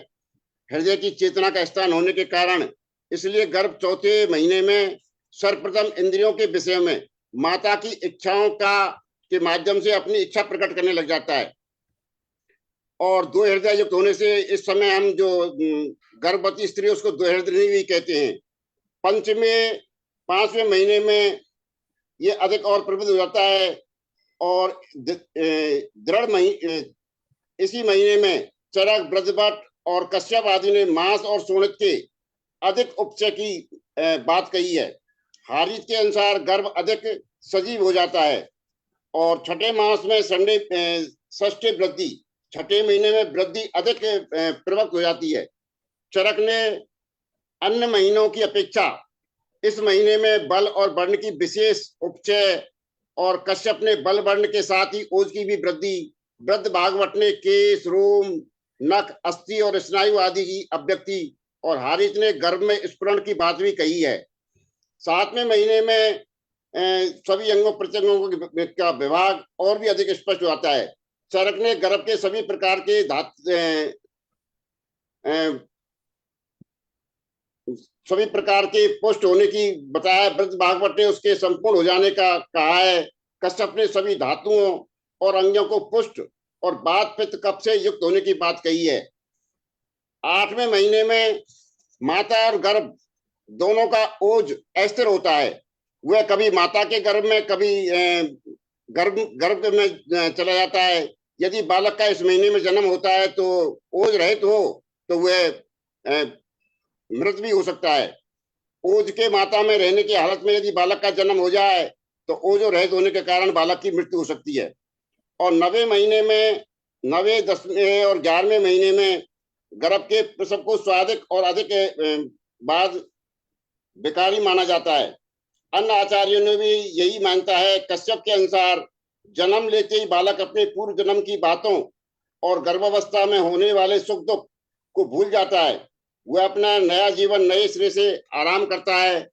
हृदय की चेतना का स्थान होने के कारण इसलिए गर्भ चौथे महीने में सर्वप्रथम इंद्रियों के विषय में माता की इच्छाओं के माध्यम से अपनी इच्छा प्रकट करने लग जाता है और 2 हृदय युक्त होने से इस समय हम जो गर्भवती स्त्री उसको 2 हृदय भी कहते हैं। 5वें महीने में ये अधिक और प्रबुद्ध हो जाता है और इसी महीने में चरक, ब्रजभट्ट और कश्यप आदि ने मांस और सोनित के अधिक उपचय की बात कही है। हारीत के अनुसार गर्भ अधिक सजीव हो जाता है और छठे मास में षष्ठी वृद्धि, छठे महीने में वृद्धि अधिक प्रवक्त हो जाती है। चरक ने अन्य महीनों की अपेक्षा इस महीने में बल और वर्ण की विशेष उपचय और कश्यप ने बल वर्ण के साथ ही ओज की भी वृद्धि, वृद्ध भागवत ने केश, रोम, नख, अस्थि और स्नायु आदि की अभिव्यक्ति और हारित ने गर्भ में स्फुरण की बात भी कही है। 7वें महीने में सभी अंगों प्रत्यंगों का विभाग और भी अधिक स्पष्ट हो जाता है। चरक ने गर्भ के सभी प्रकार के सभी प्रकार के पुष्ट होने की बताया। वृद्ध भागवत ने उसके संपूर्ण हो जाने का कहा है। कश्यप ने सभी धातुओं और अंगों को पुष्ट और बात पित्त कफ से युक्त होने की बात कही है। 8वें महीने में माता और गर्भ दोनों का ओज अस्थिर होता है। वह कभी माता के गर्भ में, कभी गर्भ में चला जाता है। यदि बालक का इस महीने में जन्म होता है तो ओज रहित हो तो वह मृत भी हो सकता है। ओज के माता में रहने की हालत में यदि बालक का जन्म हो जाए तो ओज रहित होने के कारण बालक की मृत्यु हो सकती है। और 9वें महीने में, 9वें, 10वें और 11वें महीने में गर्भ के प्रसव को स्वादिक और अधिक बाद विकारी माना जाता है। अन्य आचार्यों ने भी यही मानता है। कश्यप के अनुसार जन्म लेते ही बालक अपने पूर्व जन्म की बातों और गर्भावस्था में होने वाले सुख दुख को भूल जाता है। वह अपना नया जीवन नए सिरे से आराम करता है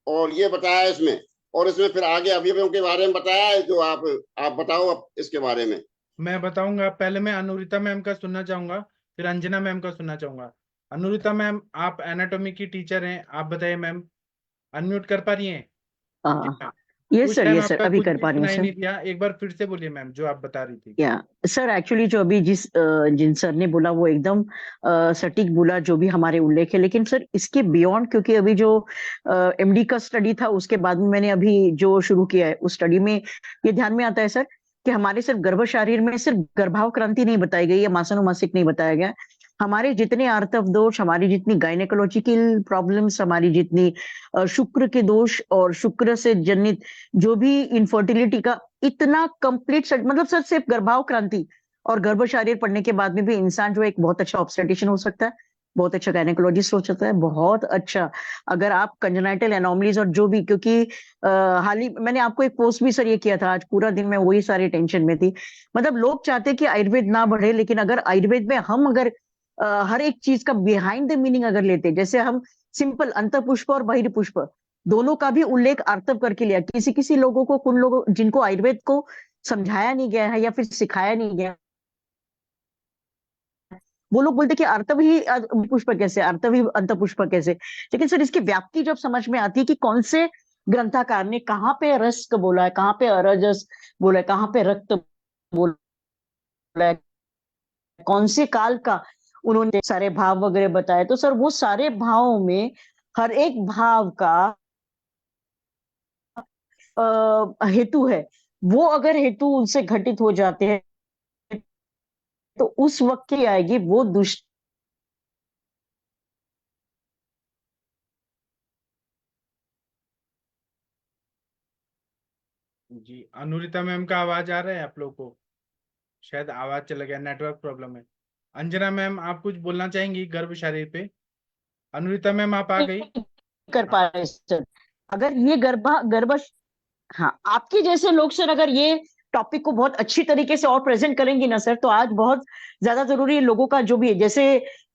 और ये बताया इसमें। और इसमें फिर आगे अवयवों के बारे में बताया है, जो आप बताओ अब इसके बारे में। मैं बताऊंगा। पहले मैं अनुरिता मैम का सुनना चाहूंगा, फिर अंजना मैम का सुनना चाहूंगा। अनुरिता मैम, आप एनाटॉमी की टीचर हैं, आप बताइए मैम। अनम्यूट कर पा रही हैं? यस सर, अभी कर पा रही हूँ सर। एक बार फिर से बोलिए मैम जो आप बता रही थी। या सर, एक्चुअली जो अभी जिन सर ने बोला वो एकदम सटीक बोला, जो भी हमारे उल्लेख है। लेकिन सर इसके बियॉन्ड, क्योंकि अभी जो एमडी का स्टडी था उसके बाद में मैंने अभी जो शुरू किया है, उस स्टडी में ये ध्यान में आता है सर कि हमारे सिर्फ गर्भ शरीर में सिर्फ गर्भाव क्रांति नहीं बताई गई या मासानुमासिक नहीं बताया गया। हमारे जितने आर्तव दोष, हमारी जितनी गायनेकोलॉजिकल प्रॉब्लम्स, हमारी जितनी शुक्र के दोष और शुक्र से जनित जो भी इनफर्टिलिटी का इतना कंप्लीट, मतलब सर सिर्फ गर्भाव क्रांति और गर्भ शरीर पढ़ने के बाद में भी इंसान जो एक बहुत अच्छा ऑब्स्टेट्रिशियन हो सकता है, बहुत अच्छा गायनेकोलॉजिस्ट हो सकता है, बहुत अच्छा। अगर आप कंजेनाइटल एनोमलीज और जो भी, क्योंकि हाल ही मैंने आपको एक पोस्ट भी सर ये किया था, आज पूरा दिन मैं वही सारी टेंशन में थी। मतलब लोग चाहते कि आयुर्वेद ना बढ़े, लेकिन अगर आयुर्वेद में हम अगर हर एक चीज का बिहाइंड द मीनिंग अगर लेते, जैसे हम सिंपल अंतःपुष्प और बहिर्पुष्प दोनों का भी उल्लेख आर्तव करके लिया। किसी किसी लोगों को, कुछ लोगों जिनको आयुर्वेद को समझाया नहीं गया है या फिर सिखाया नहीं गया, वो लोग बोलते कि आर्तव ही पुष्प कैसे, आर्तव ही अंतपुष्प कैसे। लेकिन सर इसकी व्याप्ति जब समझ में आती है कि कौन से ग्रंथकार ने कहाँ पे रस को बोला है, कहाँ पे अरजस बोला है, कहाँ पे रक्त बोला है, कौन से काल का उन्होंने सारे भाव वगैरह बताए, तो सर वो सारे भावों में हर एक भाव का हेतु है। वो अगर हेतु उनसे घटित हो जाते हैं तो उस वक्त की आएगी वो दुष्ट। जी, अनुरिता मैम का आवाज आ रहा है आप लोग को? शायद आवाज चला गया, नेटवर्क प्रॉब्लम है। अंजना मैम, आप कुछ बोलना चाहेंगी गर्भ शरीर पे? अनुरिता मैम, आप आ गई? कर पा रहे सर। अगर ये गर्भ, हाँ, आपके जैसे लोग सर अगर ये टॉपिक को बहुत अच्छी तरीके से और प्रेजेंट करेंगी ना सर, तो आज बहुत ज्यादा जरूरी है लोगों का जो भी है। जैसे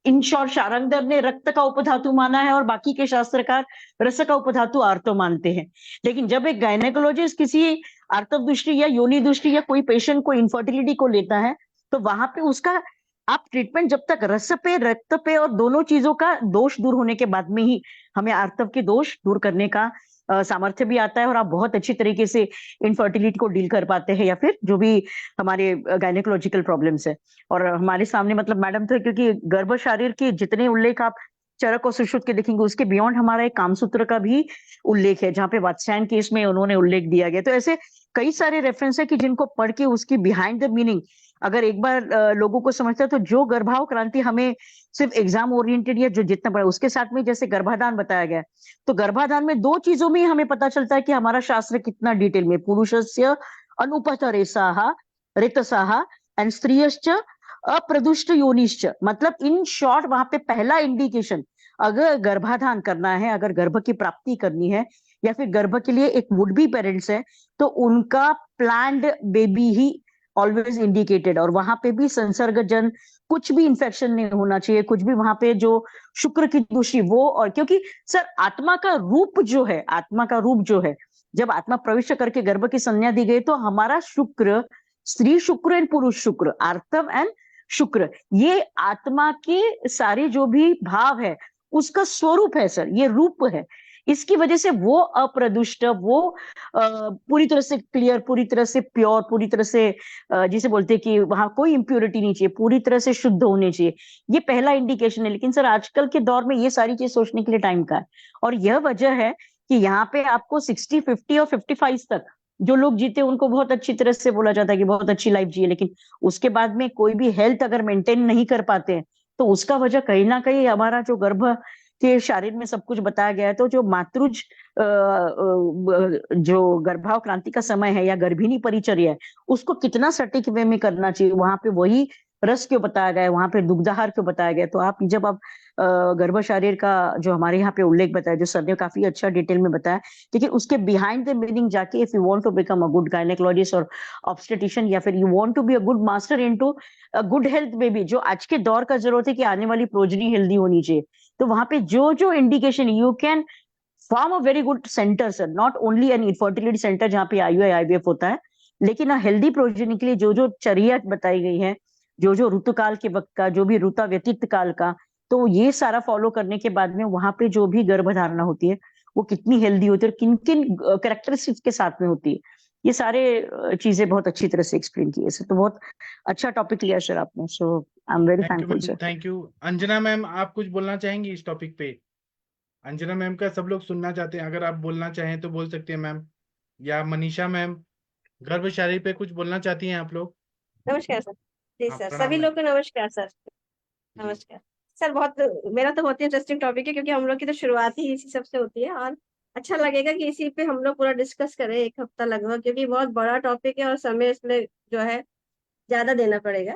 इन शॉर्ट शारंगधर ने रक्त का उपधातु माना है और बाकी के शास्त्रकार रस का उपधातु आर्तव मानते हैं। लेकिन जब एक गायनेकोलॉजिस्ट किसी आर्तव दृष्टि या योनि दृष्टि या कोई पेशेंट को इनफर्टिलिटी को लेता है, तो वहां पे उसका आप ट्रीटमेंट जब तक रस पे, रक्त पे और दोनों चीजों का दोष दूर होने के बाद में ही हमें आर्तव के दोष दूर करने का सामर्थ्य भी आता है, और आप बहुत अच्छी तरीके से इनफर्टिलिटी को डील कर पाते हैं या फिर जो भी हमारे गायनेकोलॉजिकल प्रॉब्लम्स है। और हमारे सामने मतलब मैडम थे, क्योंकि गर्भ शारीर के जितने उल्लेख आप चरक और सुश्रुत के देखेंगे, उसके बियॉन्ड हमारा एक कामसूत्र का भी उल्लेख है, जहाँ पे वात्स्यायन केस में उन्होंने उल्लेख दिया गया। तो ऐसे कई सारे रेफरेंस है कि जिनको पढ़ के उसकी बिहाइंड द मीनिंग अगर एक बार लोगों को समझता है, तो जो गर्भाव क्रांति हमें सिर्फ एग्जाम ओरिएंटेड या जो जितना पढ़ा उसके साथ में जैसे गर्भाधान बताया गया, तो गर्भाधान में दो चीजों में हमें पता चलता है कि हमारा शास्त्र कितना डिटेल में, पुरुषस्य अनुपतरेसाह ऋतसाह एंड स्त्रियश्च अप्रदुष्ट योनिश्च। मतलब इन शॉर्ट वहां पे पहला इंडिकेशन, अगर गर्भाधान करना है, अगर गर्भ की प्राप्ति करनी है या फिर गर्भ के लिए एक वुड बी पेरेंट्स है, तो उनका प्लान्ड बेबी ही ऑलवेज इंडिकेटेड। और वहां पे भी संसर्गजन कुछ भी इंफेक्शन नहीं होना चाहिए, कुछ भी वहां पे जो शुक्र की दूषी वो, और क्योंकि सर आत्मा का रूप जो है, आत्मा का रूप जो है, जब आत्मा प्रविष्ट करके गर्भ की संज्ञा दी गई, तो हमारा शुक्र, स्त्री शुक्र एंड पुरुष शुक्र, आर्तव एंड शुक्र, ये आत्मा के सारे जो भी भाव है उसका स्वरूप है सर, ये रूप है। इसकी वजह से वो अप्रदुष्ट, वो पूरी तरह से क्लियर, पूरी तरह से प्योर, पूरी तरह से जिसे बोलते हैं कि वहां कोई इंप्योरिटी नहीं चाहिए, पूरी तरह से शुद्ध होने चाहिए। ये पहला इंडिकेशन है। लेकिन सर आजकल के दौर में ये सारी चीज सोचने के लिए टाइम का है, और यह वजह है कि यहाँ पे आपको 60, 50 और 55 तक जो लोग जीते उनको बहुत अच्छी तरह से बोला जाता है कि बहुत अच्छी लाइफ जिए, लेकिन उसके बाद में कोई भी हेल्थ अगर मेंटेन नहीं कर पाते हैं, तो उसका वजह कहीं ना कहीं हमारा जो गर्भ के शरीर में सब कुछ बताया गया है। तो जो मातृज जो गर्भाव क्रांति का समय है या गर्भिणी परिचर्या है, उसको कितना सटीक वे में करना चाहिए, वहां पे वही रस क्यों बताया गया है, वहां पे दुग्धाहार क्यों बताया गया है। तो आप जब आप गर्भ शरीर का जो हमारे यहाँ पे उल्लेख बताया, जो सर ने काफी अच्छा डिटेल में बताया, लेकिन उसके बिहाइंड द मीनिंग जाके, if you want to become a good gynaecologist और ऑब्स्टेट्रिशियन, या फिर you want to be a good master into a good health baby, जो आज के दौर का जरूरत है कि आने वाली प्रोजनी हेल्दी होनी चाहिए, तो वहां पे जो जो indication you can form a very good centre sir, not only an infertility centre जहाँ पे IUI IVF होता है, लेकिन हेल्दी प्रोजेनी के लिए जो जो चर्या बताई गई है, जो जो ऋतुकाल के वक्त का, जो भी ऋतु व्यतीत काल का, तो ये सारा फॉलो करने के बाद में वहां पे जो भी गर्भधारणा होती है वो कितनी हेल्दी होती है और किन किन कैरेक्टरिस्टिक्स के साथ में होती है, ये सारे चीजें बहुत अच्छी तरह से एक्सप्लेन की है सर। तो बहुत अच्छा टॉपिक लिया सर आपने, so I am very thankful sir. Thank you. Anjana ma'am, आप कुछ बोलना चाहेंगी इस टॉपिक पे? अंजना मैम का सब लोग सुनना चाहते हैं, अगर आप बोलना चाहें तो बोल सकते हैं मैम। या मनीषा मैम, गर्भ शरीर पे कुछ बोलना चाहती हैं आप लोग? नमस्कार सर। जी हाँ, सर, प्रणाम सभी मैम। लोग को नमस्कार सर। जी। नमस्कार सर। बहुत, मेरा तो बहुत ही इंटरेस्टिंग टॉपिक है, क्योंकि हम लोग की तो शुरुआत ही इसी सब से होती है, और अच्छा लगेगा कि इसी पे हम लोग पूरा डिस्कस करें एक हफ्ता लगभग, क्योंकि बहुत बड़ा टॉपिक है और समय इसमें जो है ज्यादा देना पड़ेगा।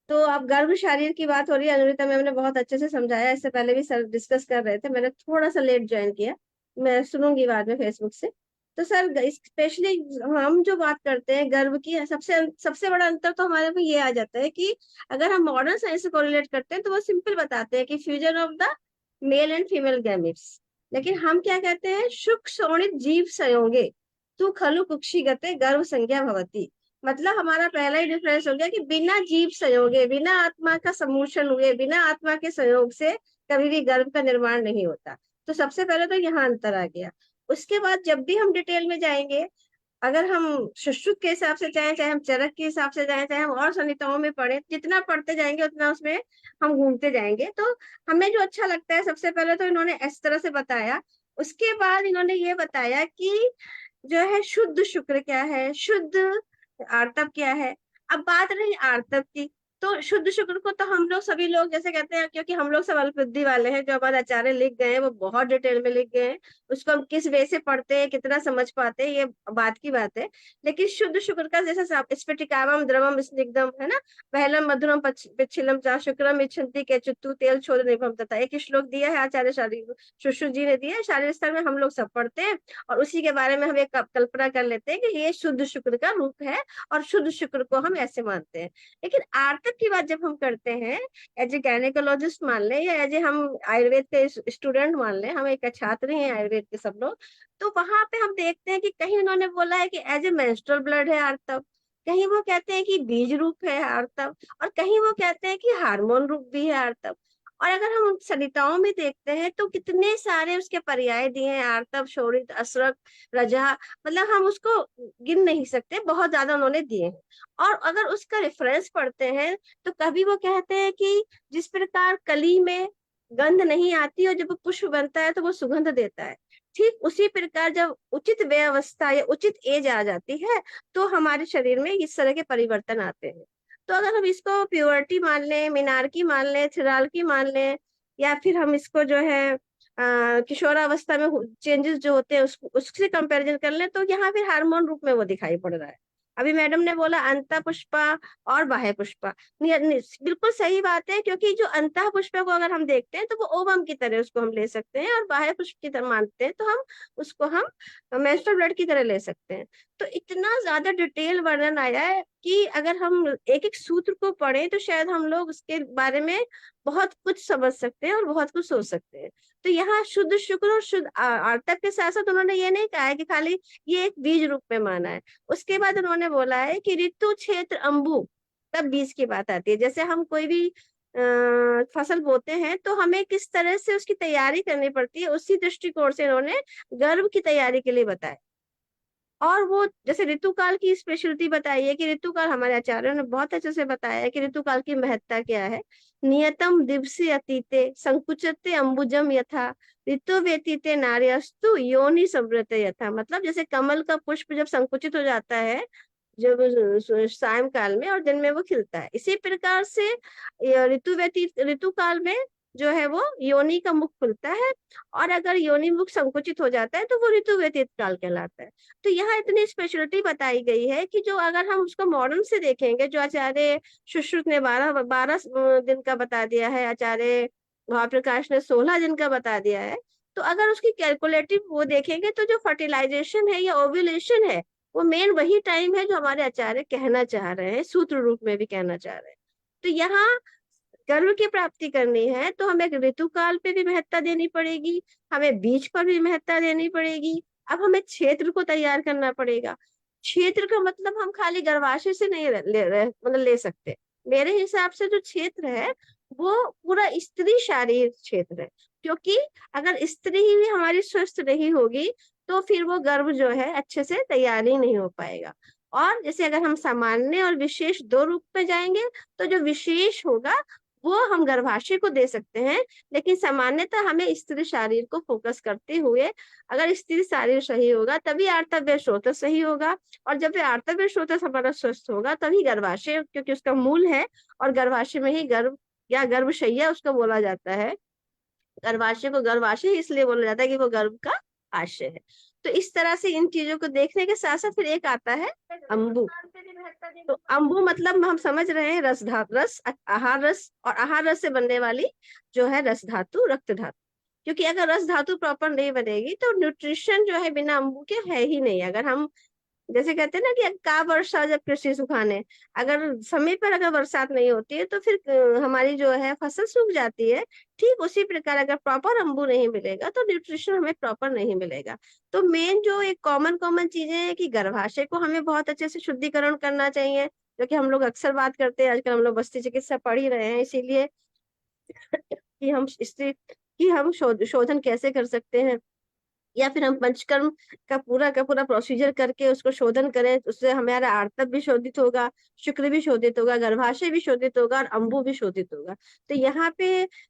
तो अब गर्भ शारीर की बात हो रही है, अनुरिता मैम ने बहुत अच्छे से समझाया, इससे पहले भी सर डिस्कस कर रहे थे, मैंने थोड़ा सा लेट ज्वाइन किया, मैं सुनूंगी बाद में फेसबुक से। तो सर स्पेशली हम जो बात करते हैं गर्भ की, सबसे सबसे बड़ा अंतर तो हमारे में ये आ जाता है कि अगर हम मॉडर्न साइंस से कोरिलेट करते हैं तो वो सिंपल बताते हैं कि fusion of the male and female gametes, लेकिन हम क्या कहते हैं, शुक शोणित जीव संयोगे तू खलु कुक्षिगते गर्भ संज्ञा भवती। मतलब हमारा पहला ही डिफरेंस हो गया कि बिना जीव संयोगे, बिना आत्मा का सम्मोषण हुए, बिना आत्मा के संयोग से कभी भी गर्भ का निर्माण नहीं होता। तो सबसे पहले तो यहाँ अंतर आ गया। उसके बाद जब भी हम डिटेल में जाएंगे, अगर हम सुश्रुत के हिसाब से जाएं, चाहे हम चरक के हिसाब से जाएं, चाहे हम और संहिताओं में पढ़े, जितना पढ़ते जाएंगे उतना उसमें हम घूमते जाएंगे। तो हमें जो अच्छा लगता है, सबसे पहले तो इन्होंने इस तरह से बताया, उसके बाद इन्होंने ये बताया कि जो है शुद्ध शुक्र क्या है, शुद्ध आर्तव क्या है। अब बात रही आर्तव की, तो शुद्ध शुक्र को तो हम लोग सभी लोग जैसे कहते हैं, क्योंकि हम लोग सब अल्पबुद्धि वाले हैं, जो हमारे आचार्य लिख गए हैं वो बहुत डिटेल में लिख गए हैं, उसको हम किस वे से पढ़ते हैं, कितना समझ पाते हैं, ये बात की बात है। लेकिन शुद्ध शुक्र का जैसे स्फटिकावम द्रवम स्निग्धम है ना, पहलम मधुरम पिच्छिलम चा शुक्रम इच्छन्ति के चुत्तु तेल छोड़ निभम, तथा एक श्लोक दिया है आचार्य शारीर सुश्रुत जी ने दिया है, शारीर स्तर में हम लोग सब पढ़ते हैं, और उसी के बारे में हम एक कल्पना कर लेते हैं कि ये शुद्ध शुक्र का रूप है और शुद्ध शुक्र को हम ऐसे मानते हैं। लेकिन आर्तव की बात जब हम करते हैं, एज ए गायनेकोलॉजिस्ट मान ले या एज ए हम आयुर्वेद के स्टूडेंट मान ले, हम एक छात्र हैं आयुर्वेद के सब लोग, तो वहां पे हम देखते हैं कि कहीं उन्होंने बोला है कि एज ए मेंस्ट्रुअल ब्लड है आर्तव, कहीं वो कहते हैं कि बीज रूप है आर्तव, और कहीं वो कहते हैं कि हार्मोन रूप भी है आर्तव। और अगर हम संहिताओं में देखते हैं तो कितने सारे उसके पर्याय दिए हैं, आर्तव, शोणित, असरक, रजा, मतलब हम उसको गिन नहीं सकते, बहुत ज्यादा उन्होंने दिए हैं। और अगर उसका रेफरेंस पढ़ते हैं तो कभी वो कहते हैं कि जिस प्रकार कली में गंध नहीं आती और जब वो पुष्प बनता है तो वो सुगंध देता है, ठीक उसी प्रकार जब उचित व्यवस्था या उचित एज आ जाती है तो हमारे शरीर में इस तरह के परिवर्तन आते हैं। तो अगर हम इसको प्योरिटी मान लें, मिनार्की मान लें, थिराल्की मान लें, या फिर हम इसको जो है किशोरावस्था में चेंजेस जो होते हैं उससे कंपैरिजन कर लें, तो यहाँ फिर हार्मोन रूप में वो दिखाई पड़ रहा है। अभी मैडम ने बोला अंतः पुष्पा और बाह्य पुष्पा, बिल्कुल सही बात है, क्योंकि जो अंतः पुष्प को अगर हम देखते हैं तो वो ओवम की तरह उसको हम ले सकते हैं, और बाह्य पुष्प की तरह मानते हैं तो हम उसको हम मेंस्ट्रुअल ब्लड की तरह ले सकते हैं। तो इतना ज्यादा डिटेल वर्णन आया है कि अगर हम एक एक सूत्र को पढ़ें तो शायद हम लोग उसके बारे में बहुत कुछ समझ सकते हैं और बहुत कुछ सोच सकते हैं। तो यहाँ शुद्ध शुक्र और शुद्ध आर्तव के साथ साथ उन्होंने ये नहीं कहा है कि खाली ये एक बीज रूप में माना है। उसके बाद उन्होंने बोला है कि ऋतु क्षेत्र अंबु, तब बीज की बात आती है। जैसे हम कोई भी फसल बोते हैं तो हमें किस तरह से उसकी तैयारी करनी पड़ती है, उसी दृष्टिकोण से इन्होंने गर्भ की तैयारी के लिए बताया। और वो जैसे ऋतुकाल की स्पेशलिटी बताई है कि ऋतुकाल, हमारे आचार्यों ने बहुत अच्छे से बताया है कि ऋतुकाल की महत्ता क्या है। नियतम दिवसे अतीते संकुचते अंबुजम यथा ऋतु व्यतीते नार्यस्तु योनि संवृत यथा, मतलब जैसे कमल का पुष्प जब संकुचित हो जाता है जब सायं काल में और दिन में वो खिलता है, इसी प्रकार से ऋतु काल में जो है वो योनि का मुख खुलता है, और अगर योनि मुख संकुचित हो जाता है तो वो ऋतु व्यतीत काल कहलाता है। तो यहाँ इतनी स्पेशलिटी बताई गई है कि जो अगर हम उसको मॉडर्न से देखेंगे, जो आचार्य सुश्रुत ने 12 दिन का बता दिया है, आचार्य भावप्रकाश ने 16 दिन का बता दिया है, तो अगर उसकी कैलकुलेटिव वो देखेंगे तो जो फर्टिलाइजेशन है या ओव्यूलेशन है वो मेन वही टाइम है जो हमारे आचार्य कहना चाह रहे हैं, सूत्र रूप में भी कहना चाह रहे हैं। तो यहाँ गर्भ की प्राप्ति करनी है तो हमें ऋतुकाल पे भी महत्ता देनी पड़ेगी, हमें बीज पर भी महत्ता देनी पड़ेगी। अब हमें क्षेत्र को तैयार करना पड़ेगा। क्षेत्र का मतलब हम खाली गर्भाशय से नहीं मतलब ले सकते। मेरे हिसाब से जो क्षेत्र है वो पूरा स्त्री शारीर क्षेत्र है, क्योंकि अगर स्त्री ही हमारी स्वस्थ नहीं होगी तो फिर वो गर्भ जो है अच्छे से तैयार ही नहीं हो पाएगा। और जैसे अगर हम सामान्य और विशेष दो रूप में जाएंगे तो जो विशेष होगा वो हम गर्भाशय को दे सकते हैं, लेकिन सामान्यतः हमें स्त्री शारीर को फोकस करते हुए, अगर स्त्री शारीर सही होगा तभी आर्तव्य स्रोतस सही होगा, और जब आर्तव्य स्रोतस हमारा स्वस्थ होगा तभी गर्भाशय, क्योंकि उसका मूल है और गर्भाशय में ही गर्भ या गर्भशैया उसको बोला जाता है। गर्भाशय को गर्भाशय इसलिए बोला जाता है कि वो गर्भ का आशय है। तो इस तरह से इन चीजों को देखने के साथ साथ फिर एक आता है अम्बु। तो अम्बु मतलब हम समझ रहे हैं रस धातु, रस आहार रस, और आहार रस से बनने वाली जो है रस धातु, रक्त धातु। क्योंकि अगर रस धातु प्रॉपर नहीं बनेगी तो न्यूट्रिशन जो है बिना अम्बु के है ही नहीं। अगर हम जैसे कहते हैं ना कि का वर्षा जब कृषि सुखाने, अगर समय पर अगर बरसात नहीं होती है तो फिर हमारी जो है फसल सूख जाती है। ठीक उसी प्रकार अगर प्रॉपर अम्बु नहीं मिलेगा तो न्यूट्रिशन हमें प्रॉपर नहीं मिलेगा। तो मेन जो एक कॉमन कॉमन चीजें हैं कि गर्भाशय को हमें बहुत अच्छे से शुद्धिकरण करना चाहिए, जो कि हम लोग अक्सर बात करते हैं। आजकल हम लोग बस्ती चिकित्सा पढ़ ही रहे हैं, इसीलिए कि हम इससे कि हम शोधन कैसे कर सकते हैं, या फिर हम पंचकर्म का पूरा प्रोसीजर करके उसको शोधन करें। उससे हमारा आर्तव भी शोधित होगा, शुक्र भी शोधित होगा, गर्भाशय भी शोधित होगा और अम्बु भी शोधित होगा। तो यहाँ पे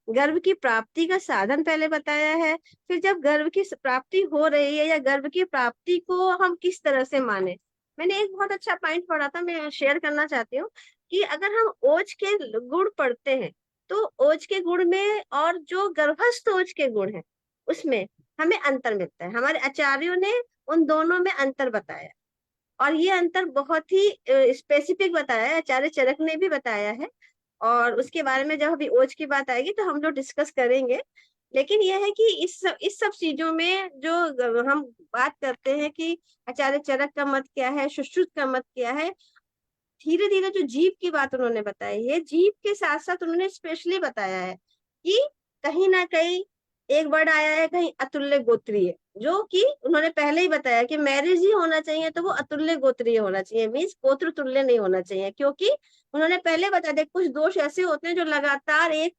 गर्भ की प्राप्ति का साधन पहले बताया है। फिर जब गर्भ की प्राप्ति हो रही है या गर्भ की प्राप्ति को हम किस तरह से माने, मैंने एक बहुत अच्छा पॉइंट पढ़ा था, मैं शेयर करना चाहती हूँ कि अगर हम ओज के गुण पढ़ते हैं तो ओज के गुण में और जो गर्भस्थ ओज के गुण है उसमें हमें अंतर मिलता है। हमारे आचार्यों ने उन दोनों में अंतर बताया, और ये अंतर बहुत ही स्पेसिफिक बताया है, आचार्य चरक ने भी बताया है। और उसके बारे में जब अभी ओज की बात आएगी तो हम लोग डिस्कस करेंगे। लेकिन यह है कि इस सब चीजों में जो हम बात करते हैं कि आचार्य चरक का मत क्या है, सुश्रुत का मत क्या है, धीरे धीरे जो जीव की बात उन्होंने बताई है, जीव के साथ साथ उन्होंने स्पेशली बताया है कि कहीं ना कहीं एक वर्ड आया है कहीं अतुल्य गोत्रीय, जो कि उन्होंने पहले ही बताया कि मैरिज ही होना चाहिए तो वो अतुल्य गोत्रीय होना चाहिए, मीन्स गोत्र तुल्य नहीं होना चाहिए। क्योंकि उन्होंने पहले बता दिया कुछ दोष ऐसे होते हैं जो लगातार एक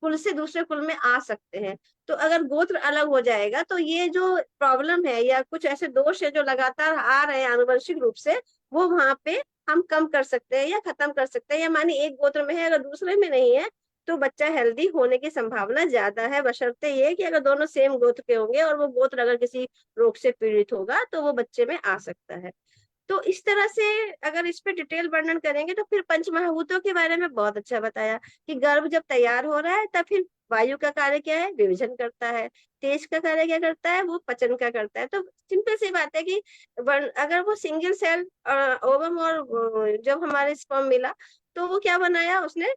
कुल से दूसरे कुल में आ सकते हैं। तो अगर गोत्र अलग हो जाएगा तो ये जो प्रॉब्लम है या कुछ ऐसे दोष है जो लगातार आ रहे हैं आनुवंशिक रूप से, वो वहां पे हम कम कर सकते हैं या खत्म कर सकते हैं। या माने एक गोत्र में है अगर दूसरे में नहीं है तो बच्चा हेल्दी होने की संभावना ज्यादा है, बशर्ते ये कि अगर दोनों सेम गोत्र के होंगे और वो गोत्र अगर किसी रोग से पीड़ित होगा तो वो बच्चे में आ सकता है। तो इस तरह से अगर इस पे डिटेल वर्णन करेंगे तो फिर पंचमहाभूतों के बारे में बहुत अच्छा बताया कि गर्भ जब तैयार हो रहा है तब फिर वायु का कार्य क्या है, विभाजन करता है। तेज का कार्य क्या करता है, वो पचन का करता है। तो सिंपल सी बात है कि अगर वो सिंगल सेल ओवम और जब हमारे स्पर्म मिला तो वो क्या बनाया उसने,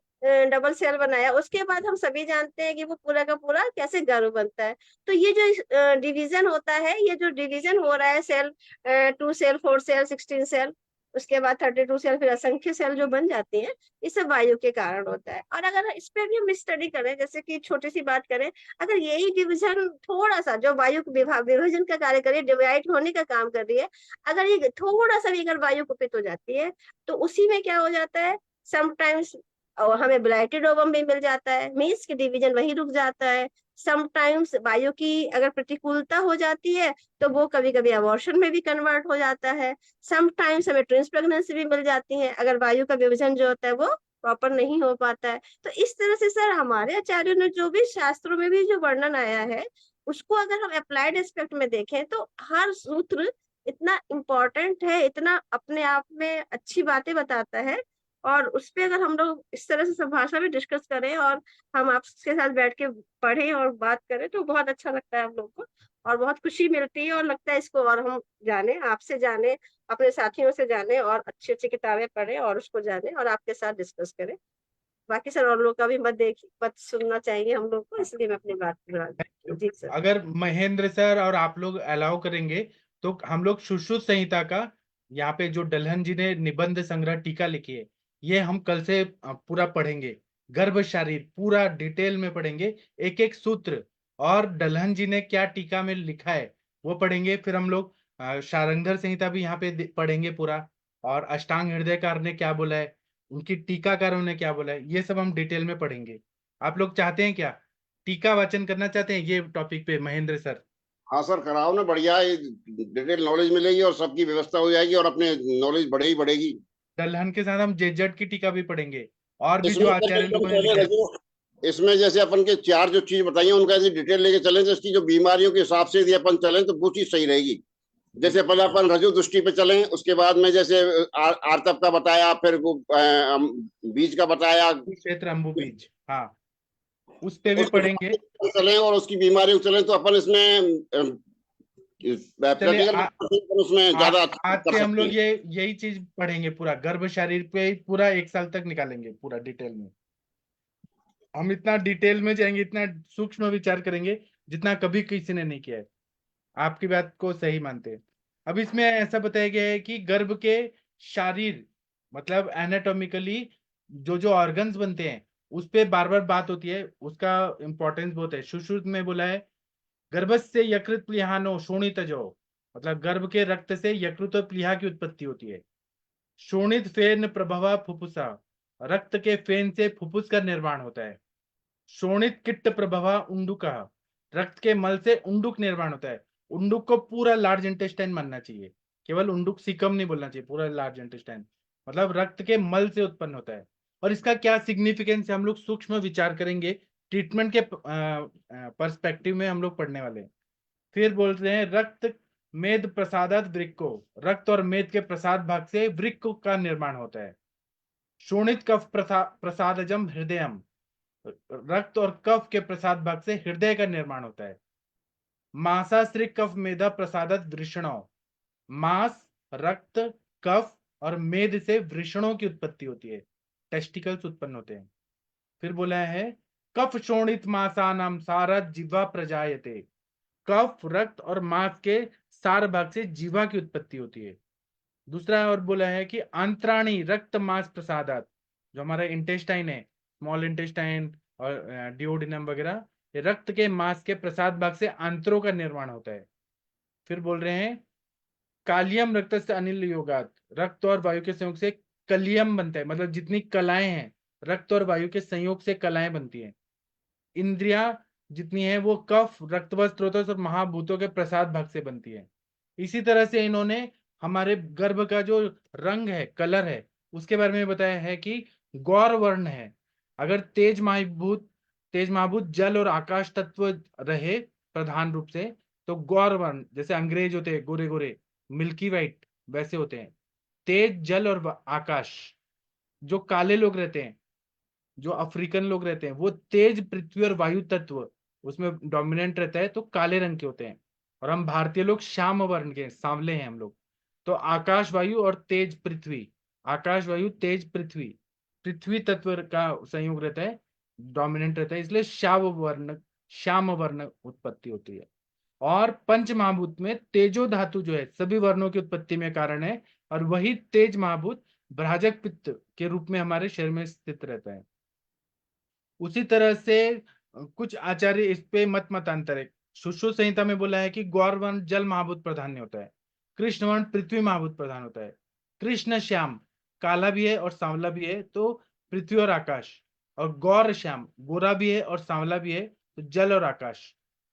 डबल सेल बनाया। उसके बाद हम सभी जानते हैं कि वो पूरा का पूरा कैसे गर्भ बनता है। तो ये जो डिवीजन होता है, ये जो डिवीजन हो रहा है सेल, 2 सेल, 4 सेल, 16 सेल, उसके बाद 32 सेल, फिर असंख्य सेल जो बन जाती हैं, ये सब वायु के कारण होता है। और अगर इस पर भी हम स्टडी करें, जैसे कि छोटी सी बात करें, अगर यही डिवीजन थोड़ा सा जो वायु विभाजन का कार्य करे, डिवाइड होने का काम कर रही है, अगर ये थोड़ा सा भी अगर वायु कुपित हो जाती है तो उसी में क्या हो जाता है, समटाइम्स और हमें ब्लाइटेड ओवम भी मिल जाता है, मीन्स की डिवीजन वही रुक जाता है। समटाइम्स वायु की अगर प्रतिकूलता हो जाती है तो वो कभी कभी अबॉर्शन में भी कन्वर्ट हो जाता है। समटाइम्स हमें ट्विंस प्रेगनेंसी भी मिल जाती है अगर वायु का विभाजन जो होता है वो प्रॉपर नहीं हो पाता है। तो इस तरह से सर हमारे आचार्यों ने जो भी शास्त्रों में भी जो वर्णन आया है उसको अगर हम अप्लाइड एस्पेक्ट में देखें तो हर सूत्र इतना इम्पोर्टेंट है, इतना अपने आप में अच्छी बातें बताता है। और उस पे अगर हम लोग इस तरह से सब भाषा में डिस्कस करें और हम आपके साथ बैठ के पढ़ें और बात करें तो बहुत अच्छा लगता है हम लोग को, और बहुत खुशी मिलती है और लगता है इसको और हम जाने, आपसे जाने, अपने साथियों से जाने और अच्छी अच्छी किताबें पढ़ें और उसको जाने और आपके साथ डिस्कस करें। बाकी सर और लोग का भी मत सुनना चाहिए हम लोग को, इसलिए मैं अपनी बात बढ़ा दी। जी सर। अगर महेंद्र सर और आप लोग अलाउ करेंगे तो हम लोग सुश्रुत संहिता का, यहाँ पे जो डल्हन जी ने निबंध संग्रह टीका लिखी है, ये हम कल से पूरा पढ़ेंगे। गर्भ शारीर पूरा डिटेल में पढ़ेंगे, एक एक सूत्र, और डल्हन जी ने क्या टीका में लिखा है वो पढ़ेंगे। फिर हम लोग शारंगधर संहिता भी यहाँ पे पढ़ेंगे पूरा, और अष्टांग हृदयकार ने क्या बोला है, उनकी टीकाकारों ने क्या बोला है, ये सब हम डिटेल में पढ़ेंगे। आप लोग चाहते हैं क्या, टीका वाचन करना चाहते हैं ये टॉपिक पे महेंद्र सर? हाँ सर, कराओ ना, बढ़िया है, डिटेल नॉलेज मिलेगी और सबकी व्यवस्था हो जाएगी और अपने नॉलेज बढ़ेगी। दलहन के साथ हम जेजेड की टीका भी पढ़ेंगे और भी जो इसमें आचार्य लोगों ने लिखा है। इसमें जैसे अपन के 4 जो चीज बताई उनका यदि डिटेल लेके चलें तो इसकी जो बीमारियों के हिसाब से यदि अपन चलें तो वो चीज सही रहेगी। जैसे पहले अपन रजु दृष्टि पे चलें, उसके बाद में जैसे आर्तव का बताया, फिर वो बीज का बताया, क्षेत्र अम्बु बीज, हाँ उस पे भी पढ़ेंगे चलें और उसकी बीमारियों चलें तो अपन इसमें चलिए प्रैक्टिकल उसमें ज्यादा अच्छा आज कर से हम सकते लोग हैं। यही चीज पढ़ेंगे, पूरा गर्भ शरीर पे पूरा 1 साल तक निकालेंगे पूरा डिटेल में। हम इतना डिटेल में जाएंगे, इतना सूक्ष्म विचार करेंगे जितना कभी किसी ने नहीं किया है। आपकी बात को सही मानते हैं। अब इसमें ऐसा बताया गया है कि गर्भ के शारीर मतलब एनाटॉमिकली जो जो ऑर्गन्स बनते हैं उस पे बार बार बात होती है, उसका इंपॉर्टेंस बहुत है। सुश्रुत में बोला है गर्भस्य यकृत प्लीहानो शोणितजो, मतलब गर्भ के रक्त से यकृत और प्लीहा की उत्पत्ति होती है। शोणित फेन प्रभवा फुफ्फुसा, रक्त के फेन से फुफ्फुस का निर्माण होता है। शोणित किट्ट प्रभवा उंडुका, रक्त के मल से उंडुक निर्माण होता है। उंडुक को पूरा लार्ज इंटेस्टाइन मानना चाहिए, केवल उंडुक सीकम नहीं बोलना चाहिए, पूरा लार्ज इंटेस्टाइन मतलब रक्त के मल से उत्पन्न होता है। और इसका क्या सिग्निफिकेंस है हम लोग सूक्ष्म विचार करेंगे, ट्रीटमेंट के पर्सपेक्टिव में हम लोग पढ़ने वाले हैं। फिर बोल रहे हैं रक्त मेद प्रसादत वृक्को, रक्त और मेद के प्रसाद भाग से वृक्क का निर्माण होता है। शोणित कफ प्रसादजम हृदयम, रक्त और कफ के प्रसाद भाग से हृदय का निर्माण होता है। मांसाश्रिक कफ मेधा प्रसादत वृषणों, मांस रक्त कफ और मेद से वृषणों की उत्पत्ति होती है, टेस्टिकल्स उत्पन्न होते हैं। फिर बोला है कफ शोणित मांसानाम सारा जीवा प्रजायते, कफ रक्त और मांस के सार भाग से जीवा की उत्पत्ति होती है। दूसरा और बोला है कि अंतराणी रक्त मांस प्रसादात, जो हमारा इंटेस्टाइन है, स्मॉल इंटेस्टाइन और डिओडिनम वगैरह, ये रक्त के मांस के प्रसाद भाग से आंतरों का निर्माण होता है। फिर बोल रहे हैं कालियम रक्त से अनिल योगात, रक्त और वायु के संयोग से कलियम बनता है, मतलब जितनी कलाएं हैं रक्त और वायु के संयोग से कलाएं बनती हैं। इंद्रिया जितनी है वो कफ रक्तवत स्रोतों और महाभूतों के प्रसाद भाग से बनती है। इसी तरह से इन्होंने हमारे गर्भ का जो रंग है, कलर है, उसके बारे में बताया है कि गौर वर्ण है। अगर तेज महाभूत जल और आकाश तत्व रहे प्रधान रूप से तो गौर वर्ण, जैसे अंग्रेज होते हैं गोरे गोरे मिल्की वाइट वैसे होते हैं। तेज जल और आकाश, जो काले लोग रहते हैं, जो अफ्रीकन लोग रहते हैं, वो तेज पृथ्वी और वायु तत्व उसमें डोमिनेंट रहता है तो काले रंग के होते हैं। और हम भारतीय लोग श्याम वर्ण के, सांवले हैं हम लोग। तो आकाश वायु और तेज पृथ्वी, आकाश वायु तेज पृथ्वी, पृथ्वी तत्व का संयोग रहता है, डोमिनेंट रहता है, इसलिए श्याम वर्ण उत्पत्ति होती है। और पंच महाभूत में तेजो धातु जो है सभी वर्णों की उत्पत्ति में कारण है, और वही तेज महाभूत भ्राजक पित्त के रूप में हमारे शरीर में स्थित रहता है। उसी तरह से कुछ आचार्य इस पे मतांतर है। सुश्रुत संहिता में बोला है कि गौर वर्ण जल महाभूत प्रधान होता है, कृष्ण वर्ण पृथ्वी महाभूत प्रधान होता है। कृष्ण श्याम काला भी है और सांवला भी है तो पृथ्वी और आकाश, और गौर श्याम गोरा भी है और सांवला भी है तो जल और आकाश,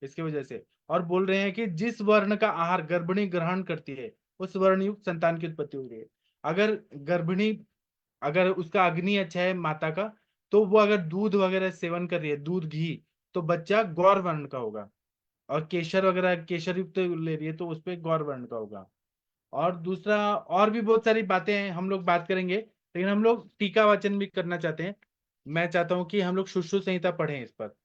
इसकी वजह से। और बोल रहे हैं कि जिस वर्ण का आहार गर्भिणी ग्रहण करती है उस वर्ण युक्त संतान की उत्पत्ति हो रही है। अगर गर्भिणी, अगर उसका अग्नि अच्छा है माता का, तो वो अगर दूध वगैरह सेवन कर रही है, दूध घी, तो बच्चा गौर वर्ण का होगा। और केशर वगैरह केशर युक्त ले रही है तो उस पे गौर वर्ण का होगा। और दूसरा और भी बहुत सारी बातें हैं, हम लोग बात करेंगे, लेकिन हम लोग टीका वाचन भी करना चाहते हैं। मैं चाहता हूं कि हम लोग सुश्रुत संहिता पढ़ें इस पर।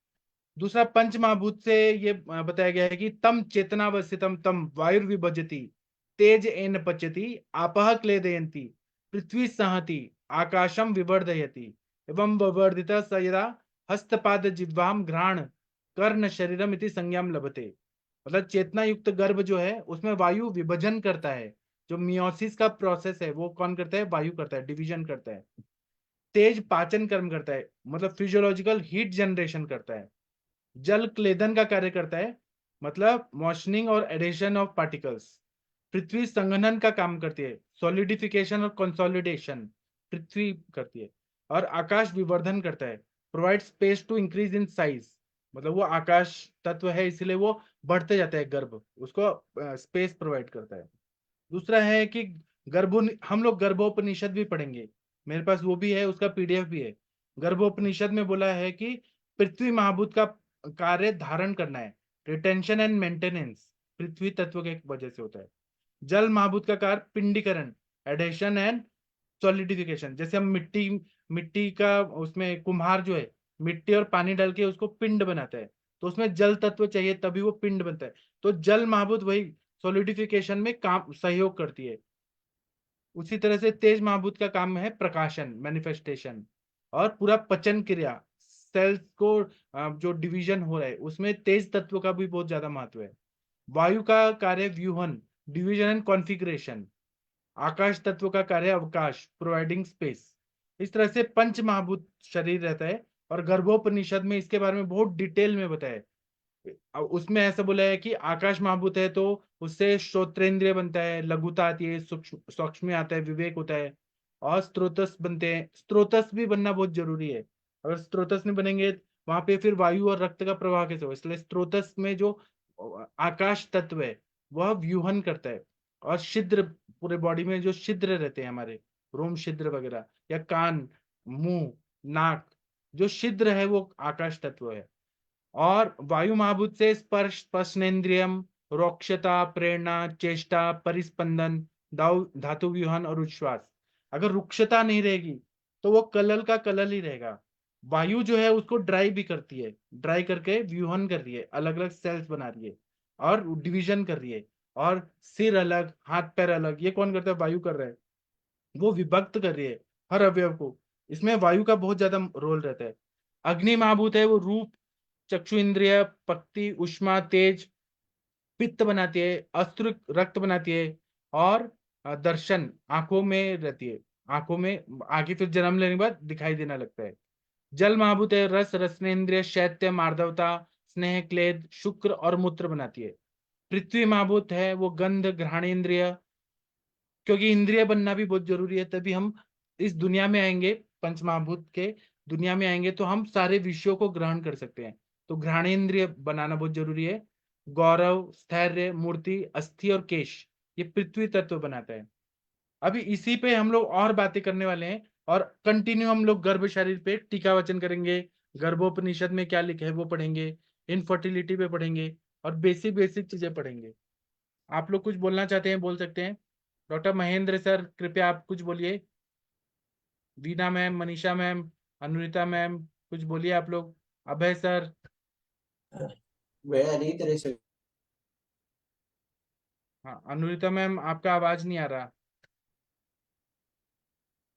दूसरा पंच महाभूत से ये बताया गया है कि तम चेतनावस्थितम तम वायुर्विभजति, तेज एन पच्यति, आपह क्लेदयन्ति, पृथ्वी सहति, आकाशम विवर्धयति, एवं विवर्धिता स यदा हस्तपाद जिह्वाम घ्राण कर्ण शरीरम इति संज्ञाम लभते। मतलब चेतना युक्त गर्भ जो है उसमें वायु विभजन करता है, जो मियोसिस का प्रोसेस है वो कौन करता है, वायु करता है, डिवीजन करता है। तेज पाचन कर्म करता है, मतलब फिजियोलॉजिकल हीट जनरेशन करता है। जल क्लेदन का कार्य करता है, मतलब मॉइस्चनिंग और एडेशन ऑफ पार्टिकल्स। पृथ्वी संघनन का काम करती है, सॉलिडिफिकेशन और कंसोलिडेशन पृथ्वी करती है। और आकाश विवर्धन करता है, provide space to increase in size, मतलब वो आकाश तत्व है इसलिए वो बढ़ते जाता है, गर्भ उसको स्पेस प्रोवाइड करता है। दूसरा है कि हम लोग गर्भोपनिषद भी पढ़ेंगे, मेरे पास वो भी है, उसका पीडीएफ भी है। गर्भोपनिषद में बोला है कि पृथ्वी महाभूत का कार्य धारण करना है, रिटेंशन एंड मेंटेनेंस पृथ्वी तत्व के वजह से होता है। जल महाभूत का कार्य पिंडीकरण, एडेशन एंड सॉलिडिफिकेशन। जैसे हम मिट्टी का उसमें कुम्हार जो है मिट्टी और पानी डाल के उसको पिंड बनाता है, तो उसमें जल तत्व चाहिए तभी वो पिंड बनता है। तो जल महाभूत वही सॉलिडिफिकेशन में काम सहयोग करती है। उसी तरह से तेज महाभूत का काम है प्रकाशन, मैनिफेस्टेशन, और पूरा पचन क्रिया, सेल्स को जो डिवीजन हो रहा है उसमें तेज तत्व का भी बहुत ज्यादा महत्व है। वायु का कार्य व्यूहन, डिवीजन एंड कॉन्फ़िगरेशन। आकाश तत्व का कार्य अवकाश, प्रोवाइडिंग स्पेस। इस तरह से पंच महाभूत शरीर रहता है, और गर्भोपनिषद में इसके बारे में बहुत डिटेल में बताया है। उसमें ऐसा बोला है कि आकाश महाभूत है तो उससे श्रोत्रेंद्रिय बनता है, लघुता आती है, सूक्ष्म आता है, विवेक होता है, और स्त्रोतस बनते हैं। स्त्रोतस भी बनना बहुत जरूरी है। अगर स्त्रोतस नहीं बनेंगे वहां पे फिर वायु और रक्त का प्रवाह कैसे हो। इसलिए स्त्रोतस में जो आकाश तत्व है वह व्यूहन करता है। और छिद्र, पूरे बॉडी में जो छिद्र रहते हैं हमारे, रोम छिद्र वगैरह, या कान, मुंह, नाक, जो छिद्र है वो आकाश तत्व है। और वायु महाभूत से स्पर्श, स्पर्शनेन्द्रियम, रोक्षता, प्रेरणा, चेष्टा, परिस्पंदन, धातु व्यूहन और उच्छ्वास। अगर रुक्षता नहीं रहेगी तो वो कलल का कलल ही रहेगा। वायु जो है उसको ड्राई भी करती है, ड्राई करके व्यूहन कर रही है, अलग अलग सेल्स बना रही है और डिवीजन कर रही है। और सिर अलग, हाथ पैर अलग, ये कौन करता है? वायु कर रहा है। वो विभक्त कर रही है हर अवयव को। इसमें वायु का बहुत ज्यादा रोल रहता है। अग्नि महाभूत है, वो रूप, चक्षु इंद्रिय, पक्ति, उष्मा, तेज, पित्त बनाती है, अस्त्र रक्त बनाती है, और दर्शन आंखों में रहती है। आंखों में आगे फिर जन्म लेने के बाद दिखाई देना लगता है। जल महाभूत है, रस, रसनेन्द्रिय, शैत्य, मार्दवता, स्नेह, क्लेद, शुक्र और मूत्र बनाती है। पृथ्वी महाभूत है, वो गंध, घ्राणेन्द्रिय, क्योंकि इंद्रिय बनना भी बहुत जरूरी है, तभी हम इस दुनिया में आएंगे, पंच महाभूत के दुनिया में आएंगे तो हम सारे विषयों को ग्रहण कर सकते हैं। तो घ्राणेन्द्रिय बनाना बहुत जरूरी है। गौरव, स्थैर्य, मूर्ति, अस्थि और केश, ये पृथ्वी तत्व बनाता है। अभी इसी पे हम लोग और बातें करने वाले हैं, और कंटिन्यू हम लोग गर्भ शरीर पे टीका वचन करेंगे। गर्भोपनिषद में क्या लिखा है वो पढ़ेंगे, इनफर्टिलिटी पे पढ़ेंगे, और बेसिक बेसिक चीजें पढ़ेंगे। आप लोग कुछ बोलना चाहते हैं बोल सकते हैं। डॉक्टर महेंद्र सर, कृपया आप कुछ बोलिए। Veena ma'am, Manisha ma'am, Anurita ma'am, कुछ बोलिए आप लोग। अभय सर। मेरा नहीं तरह से। हाँ, अनुरिता मैम, आपका आवाज नहीं आ रहा।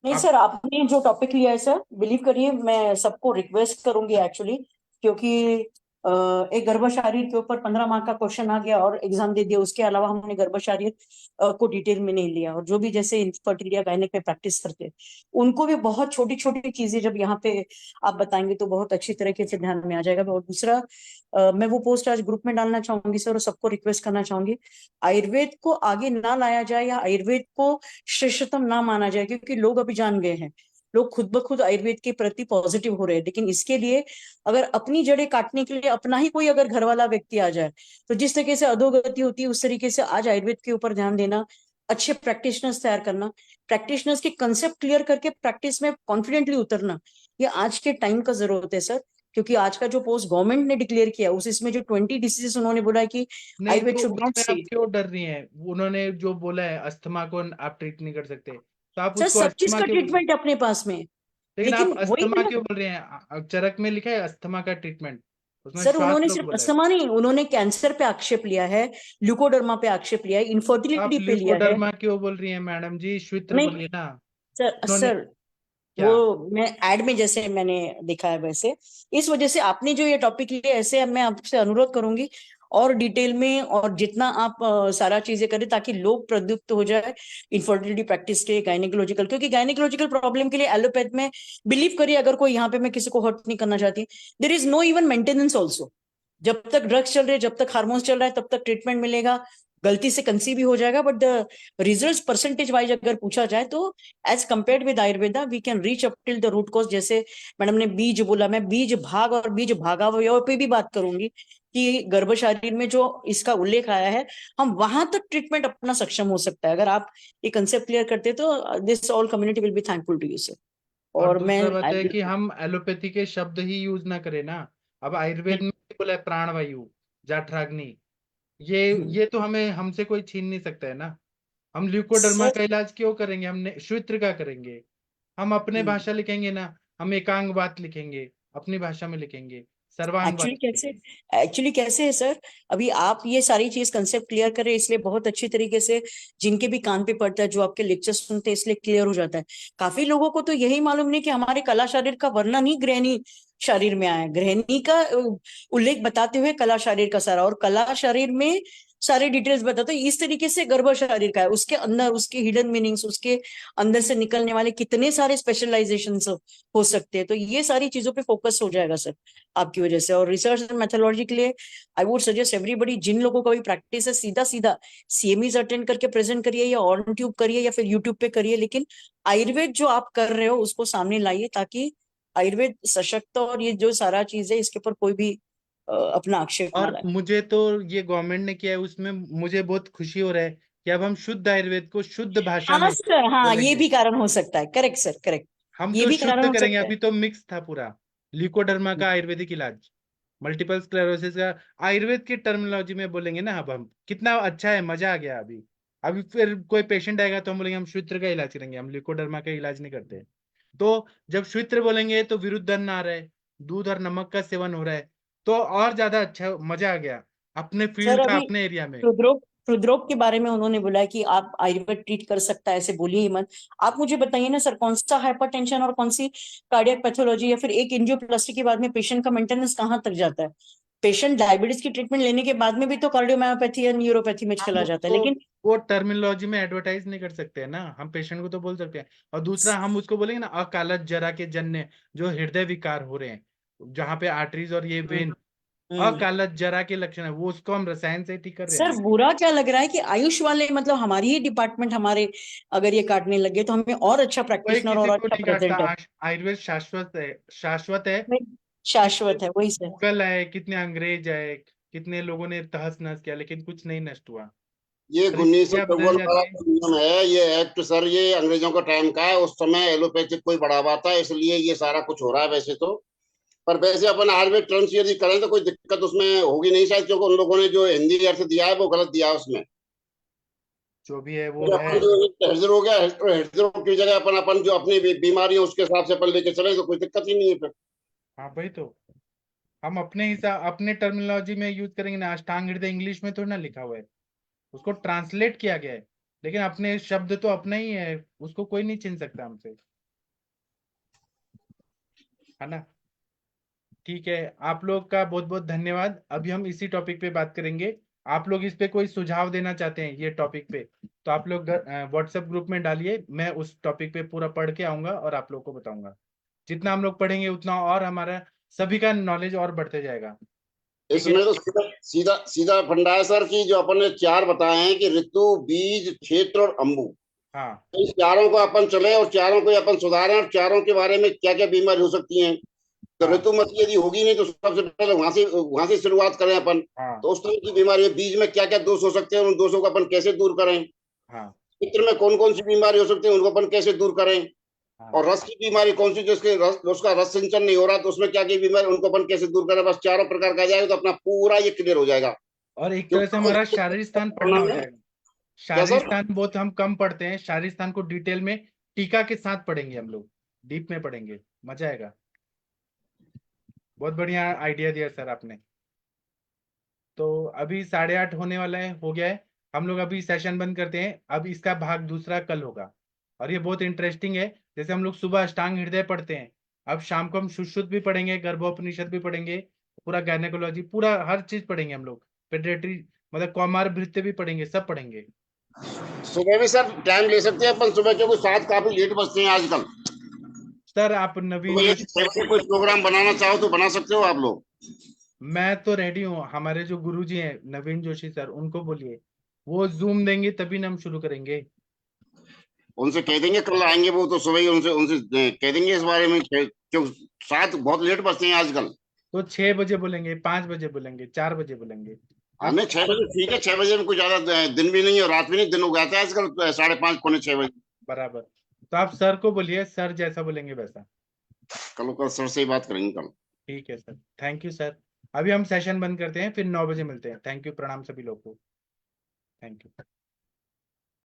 नहीं आप सर, आपने जो टॉपिक लिया है सर, बिलीव करिए मैं सबको रिक्वेस्ट करूंगी एक्चुअली, क्योंकि एक गर्भाशय के ऊपर 15 मार्क का क्वेश्चन आ गया और एग्जाम दे दिया। उसके अलावा हमने गर्भाशय को डिटेल में नहीं लिया। और जो भी जैसे इनफर्टिलिटी या गायनेक पे प्रैक्टिस करते हैं उनको भी बहुत छोटी छोटी चीजें जब यहाँ पे आप बताएंगे तो बहुत अच्छी तरीके से ध्यान में आ जाएगा। और दूसरा, मैं वो पोस्ट आज ग्रुप में डालना चाहूंगी सर, और सबको रिक्वेस्ट करना चाहूंगी, आयुर्वेद को आगे ना लाया जाए या आयुर्वेद को श्रेष्ठतम ना माना जाए, क्योंकि लोग अभी जान गए हैं, लोग खुद ब खुद आयुर्वेद के प्रति पॉजिटिव हो रहे हैं। लेकिन इसके लिए अगर अपनी जड़ें काटने के लिए अपना ही कोई अगर घर वाला व्यक्ति आ जाए तो जिस तरीके से अधोगति होती है उस तरीके से आज आयुर्वेद के ऊपर ध्यान देना, अच्छे प्रैक्टिशनर्स तैयार करना, प्रैक्टिशनर्स के कंसेप्ट क्लियर करके प्रैक्टिस में कॉन्फिडेंटली उतरना, ये आज के टाइम का जरूरत है सर। क्योंकि आज का जो पोस्ट गवर्नमेंट ने डिक्लेयर किया उस इसमें जो 20 डिसीजेस उन्होंने बोला है कि नहीं, आयुर्वेद तो शुड नॉट उसमें से। आप क्यों डर रही हैं? उन्होंने जो बोला है अस्थमा को आप ट्रीट नहीं कर सकते, तो आप सर उसको सब चीज अस्थमा का क्यों बोल रहे हैं? ट्रीटमेंट अपने पास में, लेकिन आप लेकिन वही अस्थमा ना क्यों बोल रहे हैं? चरक में लिखा है अस्थमा का ट्रीटमेंट, उसमें सर, श्वास उन्होंने रोग सिर्फ बोला है। अस्थमा नहीं, उन्होंने कैंसर पे आक्षेप लिया है, ल्यूकोडर्मा पे आक्षेप लिया है, आप इनफर्टिलिटी पे लिया है। ल्यूकोडर्मा क्यों बोल रही हैं मैडम जी? श्वित्र नहीं बोलिए ना। सर, उन्होंने क्या? वो मैं एड में जैसे मैंने देखा है वैसे, इस वजह से आपने जो ये टॉपिक लिया, ऐसे मैं आपसे अनुरोध करूंगी और डिटेल में और जितना आप सारा चीजें करें ताकि लोग प्रयुक्त हो जाए इनफर्टिलिटी प्रैक्टिस के, गायनेकोलॉजिकल, क्योंकि गायनेकोलॉजिकल प्रॉब्लम के लिए एलोपैथ में बिलीव करिए, अगर कोई यहाँ पे, मैं किसी को हर्ट नहीं करना चाहती, there is no even maintenance also. जब तक ड्रग्स चल रहे, जब तक हार्मोन्स चल रहा है, तब तक ट्रीटमेंट मिलेगा, गलती से कंसीव भी हो जाएगा, but the results percentage wise अगर पूछा जाए तो as compared with Ayurveda we can reach up till the root cause. जैसे मैडम ने बीज बोला, मैं बीज भाग और बीज भागावयव पे भी बात करूंगी कि गर्भ शरीर में जो इसका उल्लेख आया है, हम वहां तक ट्रीटमेंट अपना सक्षम हो सकता है। अगर आप ये कंसेप्ट क्लियर करते तो this all community will be thankful to you sir. और और मैं दूसरा बात है कि हम एलोपैथी के शब्द ही यूज ना करें ना। अब आयुर्वेद में बोला है प्राणवायु, जाठराग्नि, ये तो हमें हमसे कोई छीन नहीं सकता है ना। हम ल्यूकोडर्मा सर का इलाज क्यों करेंगे? हमने श्वित्र का करेंगे। हम अपने भाषा लिखेंगे ना, हम एकांग बात लिखेंगे, अपनी भाषा में लिखेंगे। सर्वांग एक्चुअली कैसे है सर, अभी आप ये सारी चीज कंसेप्ट क्लियर करें, इसलिए बहुत अच्छी तरीके से जिनके भी कान पे पड़ता है, जो आपके लेक्चर सुनते हैं, इसलिए क्लियर हो जाता है। काफी लोगों को तो यही मालूम नहीं कि हमारे कला शरीर का वर्णन ही गृहिणी शरीर में आया है। गृहिणी का उल्लेख बताते हुए कला शरीर का सारा, और कला शरीर में सारे डिटेल्स बताते हैं। इस तरीके से गर्भ शरीर का है, उसके अंदर उसके हिडन मीनिंग्स, उसके अंदर से निकलने वाले कितने सारे स्पेशलाइजेशन हो सकते हैं। तो ये सारी चीजों पे फोकस हो जाएगा सर आपकी वजह से। और रिसर्च एंड मेथोडोलॉजी के लिए आई वुड सजेस्ट एवरीबडी, जिन लोगों का भी प्रैक्टिस है, सीधा सीधा सीएमईज अटेंड करके प्रेजेंट करिए, या ऑन ट्यूब करिए, या फिर यूट्यूब पे करिए, लेकिन आयुर्वेद जो आप कर रहे हो उसको सामने लाइए, ताकि आयुर्वेद सशक्त, और ये जो सारा चीज है इसके ऊपर कोई भी अपना आक्षेप ना और लाए। मुझे तो ये गवर्नमेंट ने किया है, उसमें मुझे बहुत खुशी हो रहा है कि अब हम शुद्ध आयुर्वेद को शुद्ध भाषा हाँ में सर, हाँ ये बोलेंगे। भी कारण हो सकता है। करेक्ट सर, करेक्ट, हम ये तो भी कारण शुद्ध हो करेंगे। सकता है। अभी तो मिक्स था पूरा, ल्यूकोडर्मा का आयुर्वेदिक इलाज, मल्टीपल स्क्लेरोसिस का आयुर्वेद की टर्मिनोलॉजी में बोलेंगे ना। अब हम कितना अच्छा है, मजा आ गया। अभी फिर कोई पेशेंट आएगा तो हम बोलेंगे हम श्वेत्र का इलाज करेंगे, हम ल्यूकोडर्मा का इलाज नहीं करते। तो जब श्वेत्र बोलेंगे तो विरुद्धन आ रहा है, दूध और नमक का सेवन हो रहा है, तो और ज्यादा अच्छा मजा आ गया अपने सर फील्ड का, अभी अपने एरिया में। हृदरोग के बारे में उन्होंने बोला है कि आप आयुर्वेद ट्रीट कर सकता है, ऐसे बोलिए ही मत। आप मुझे बताइए ना सर, कौन सा हाइपरटेंशन और कौन सी कार्डियक पैथोलॉजी, या फिर एक एंजियोप्लास्टी के बाद में पेशेंट का मेंटेनेंस कहाँ तक जाता है? पेशेंट डायबिटीज की ट्रीटमेंट लेने के बाद में भी तो कार्डियोमायोपैथी या न्यूरोपैथी में चला जाता है, लेकिन वो टर्मिनोलॉजी में एडवर्टाइज नहीं कर सकते हैं ना हम, पेशेंट को तो बोल सकते हैं। और दूसरा हम उसको बोलेंगे ना अकालत जरा के जन्य, जो हृदय विकार हो रहे हैं, जहाँ पे आर्टरीज और ये वेन अकालत जरा के लक्षण है, वो उसको हम रसायन से ठीक कर रहे सर हैं। बुरा क्या लग रहा है कि आयुष वाले, मतलब हमारी ही डिपार्टमेंट हमारे अगर ये काटने लगे तो हमें और अच्छा कोई प्रैक्टिशनर किसी और को अच्छा नहीं काटता। प्रेजेंटर। आयुर्वेद शाश्वत है, शाश्वत है। शाश्वत है, वही सर। मुगल है, कितने अंग्रेज है, कितने लोगों ने तहस नहस किया, लेकिन कुछ नहीं नष्ट हुआ। ये 1954 बदल वाला जाती है। जो नियम है, ये एक्ट सर, ये अंग्रेजों का टाइम का है। उस समय एलोपैथिक कोई बढ़ावा था, इसलिए ये सारा कुछ हो रहा है वैसे तो। पर वैसे अपन आयुर्वेद टर्म्स यदि करें तो कोई दिक्कत उसमें होगी नहीं शायद, क्योंकि उन लोगों ने जो हिंदी अर्थ दिया है वो गलत दिया है उसमें। जो भी है वो तो है। अपन जो हृदय हो गया, हृदय रोग की जगह अपन जो अपनी बीमारी है उसके हिसाब से अपन लेके चले तो कोई दिक्कत ही नहीं है फिर। हाँ भाई, तो हम अपने हिसाब, अपने टर्मिनोलॉजी में यूज करेंगे ना। अष्टांग हृदय इंग्लिश में थोड़ी ना लिखा हुआ है, उसको ट्रांसलेट किया गया है, लेकिन अपने शब्द तो अपना ही है, उसको कोई नहीं छीन सकता हमसे, है ना। ठीक है, आप लोग का बहुत बहुत धन्यवाद। अभी हम इसी टॉपिक पे बात करेंगे। आप लोग इस पे कोई सुझाव देना चाहते हैं ये टॉपिक पे, तो आप लोग व्हाट्सएप ग्रुप में डालिए। मैं उस टॉपिक पे पूरा पढ़ के आऊंगा और आप लोग को बताऊंगा। जितना हम लोग पढ़ेंगे उतना और हमारा सभी का नॉलेज और बढ़ते जाएगा। ठीक है। इसमें तो सीधा सीधा सीधा फंडा है सर की जो अपन ने चार बताए हैं कि ऋतु, बीज, क्षेत्र और अंबु। हाँ तो इस चारों को अपन चले और चारों को अपन सुधारें, और चारों के बारे में क्या क्या बीमारी हो सकती हैं। तो हाँ ऋतुमती यदि होगी नहीं तो सबसे पहले वहां से शुरुआत करें अपन। हाँ तो उस तरह की बीमारी है। बीज में क्या क्या दोष हो सकते हैं, उन दोषों को अपन कैसे दूर करें। हाँ क्षेत्र में कौन कौन सी बीमारी हो सकती है, उनको अपन कैसे दूर करें। हाँ। और रस की बीमारी कौन सी, जिसके उसका रस सिंचन नहीं हो रहा, तो उसमें क्या क्या बीमारी, उनको अपन कैसे दूर करें। बस चारों प्रकार का जाएगा तो अपना पूरा ये क्लियर हो जाएगा। और एक जो तरह से हमारा शारीरिक स्थान पढ़ना हो जाएगा। क्या शारीरिक सर? स्थान बहुत हम कम पढ़ते हैं, शारीरिक स्थान को डिटेल में टीका के साथ पढ़ेंगे हम लोग, डीप में पढ़ेंगे, मजा आएगा। बहुत बढ़िया आइडिया दिया सर आपने। तो अभी 8:30 होने वाला है, हो गया है। हम लोग अभी सेशन बंद करते हैं। अब इसका भाग दूसरा कल होगा, और ये बहुत इंटरेस्टिंग है। जैसे हम लोग सुबह अष्टांग हृदय पढ़ते हैं, अब शाम को हम सुश्रुत भी पढ़ेंगे, गर्भोपनिषद भी पढ़ेंगे, पूरा गायनेकोलॉजी, पूरा हर चीज पढ़ेंगे हम लोग। पेडियाट्री मतलब कौमार भृत्य भी पढ़ेंगे, सब पढ़ेंगे। सुबह भी सर टाइम ले सकते हैं अपन सुबह, क्योंकि 7 काफी लेट बजते हैं आजकल। सर आप नवीन सुबह जोशी 6 बजे कोई प्रोग्राम बनाना चाहो तो बना सकते हो आप लोग। मैं तो रेडी हूँ। हमारे जो गुरुजी हैं नवीन जोशी सर, उनको बोलिए, वो जूम देंगे तभी ना हम शुरू करेंगे। उनसे कह देंगे कल आएंगे वो, तो सुबह ही उनसे उनसे कह देंगे इस बारे में, क्यों 7 बहुत लेट बजते हैं आजकल। तो 6 बजे बोलेंगे, 5 बजे बोलेंगे, 4 बजे बोलेंगे। आप हमें 6 बजे ठीक है, 6 बजे में कुछ ज्यादा दिन भी नहीं और रात भी नहीं, दिन हो जाता है आजकल 5:30 पौने 6 बजे। बराबर। तो आप सर को बोलिए, सर जैसा बोलेंगे वैसा। कल सर से ही बात करेंगे कल। ठीक है सर, थैंक यू सर। अभी हम सेशन बंद करते हैं, फिर 9 बजे मिलते हैं। थैंक यू, प्रणाम सभी लोग को। Thank you.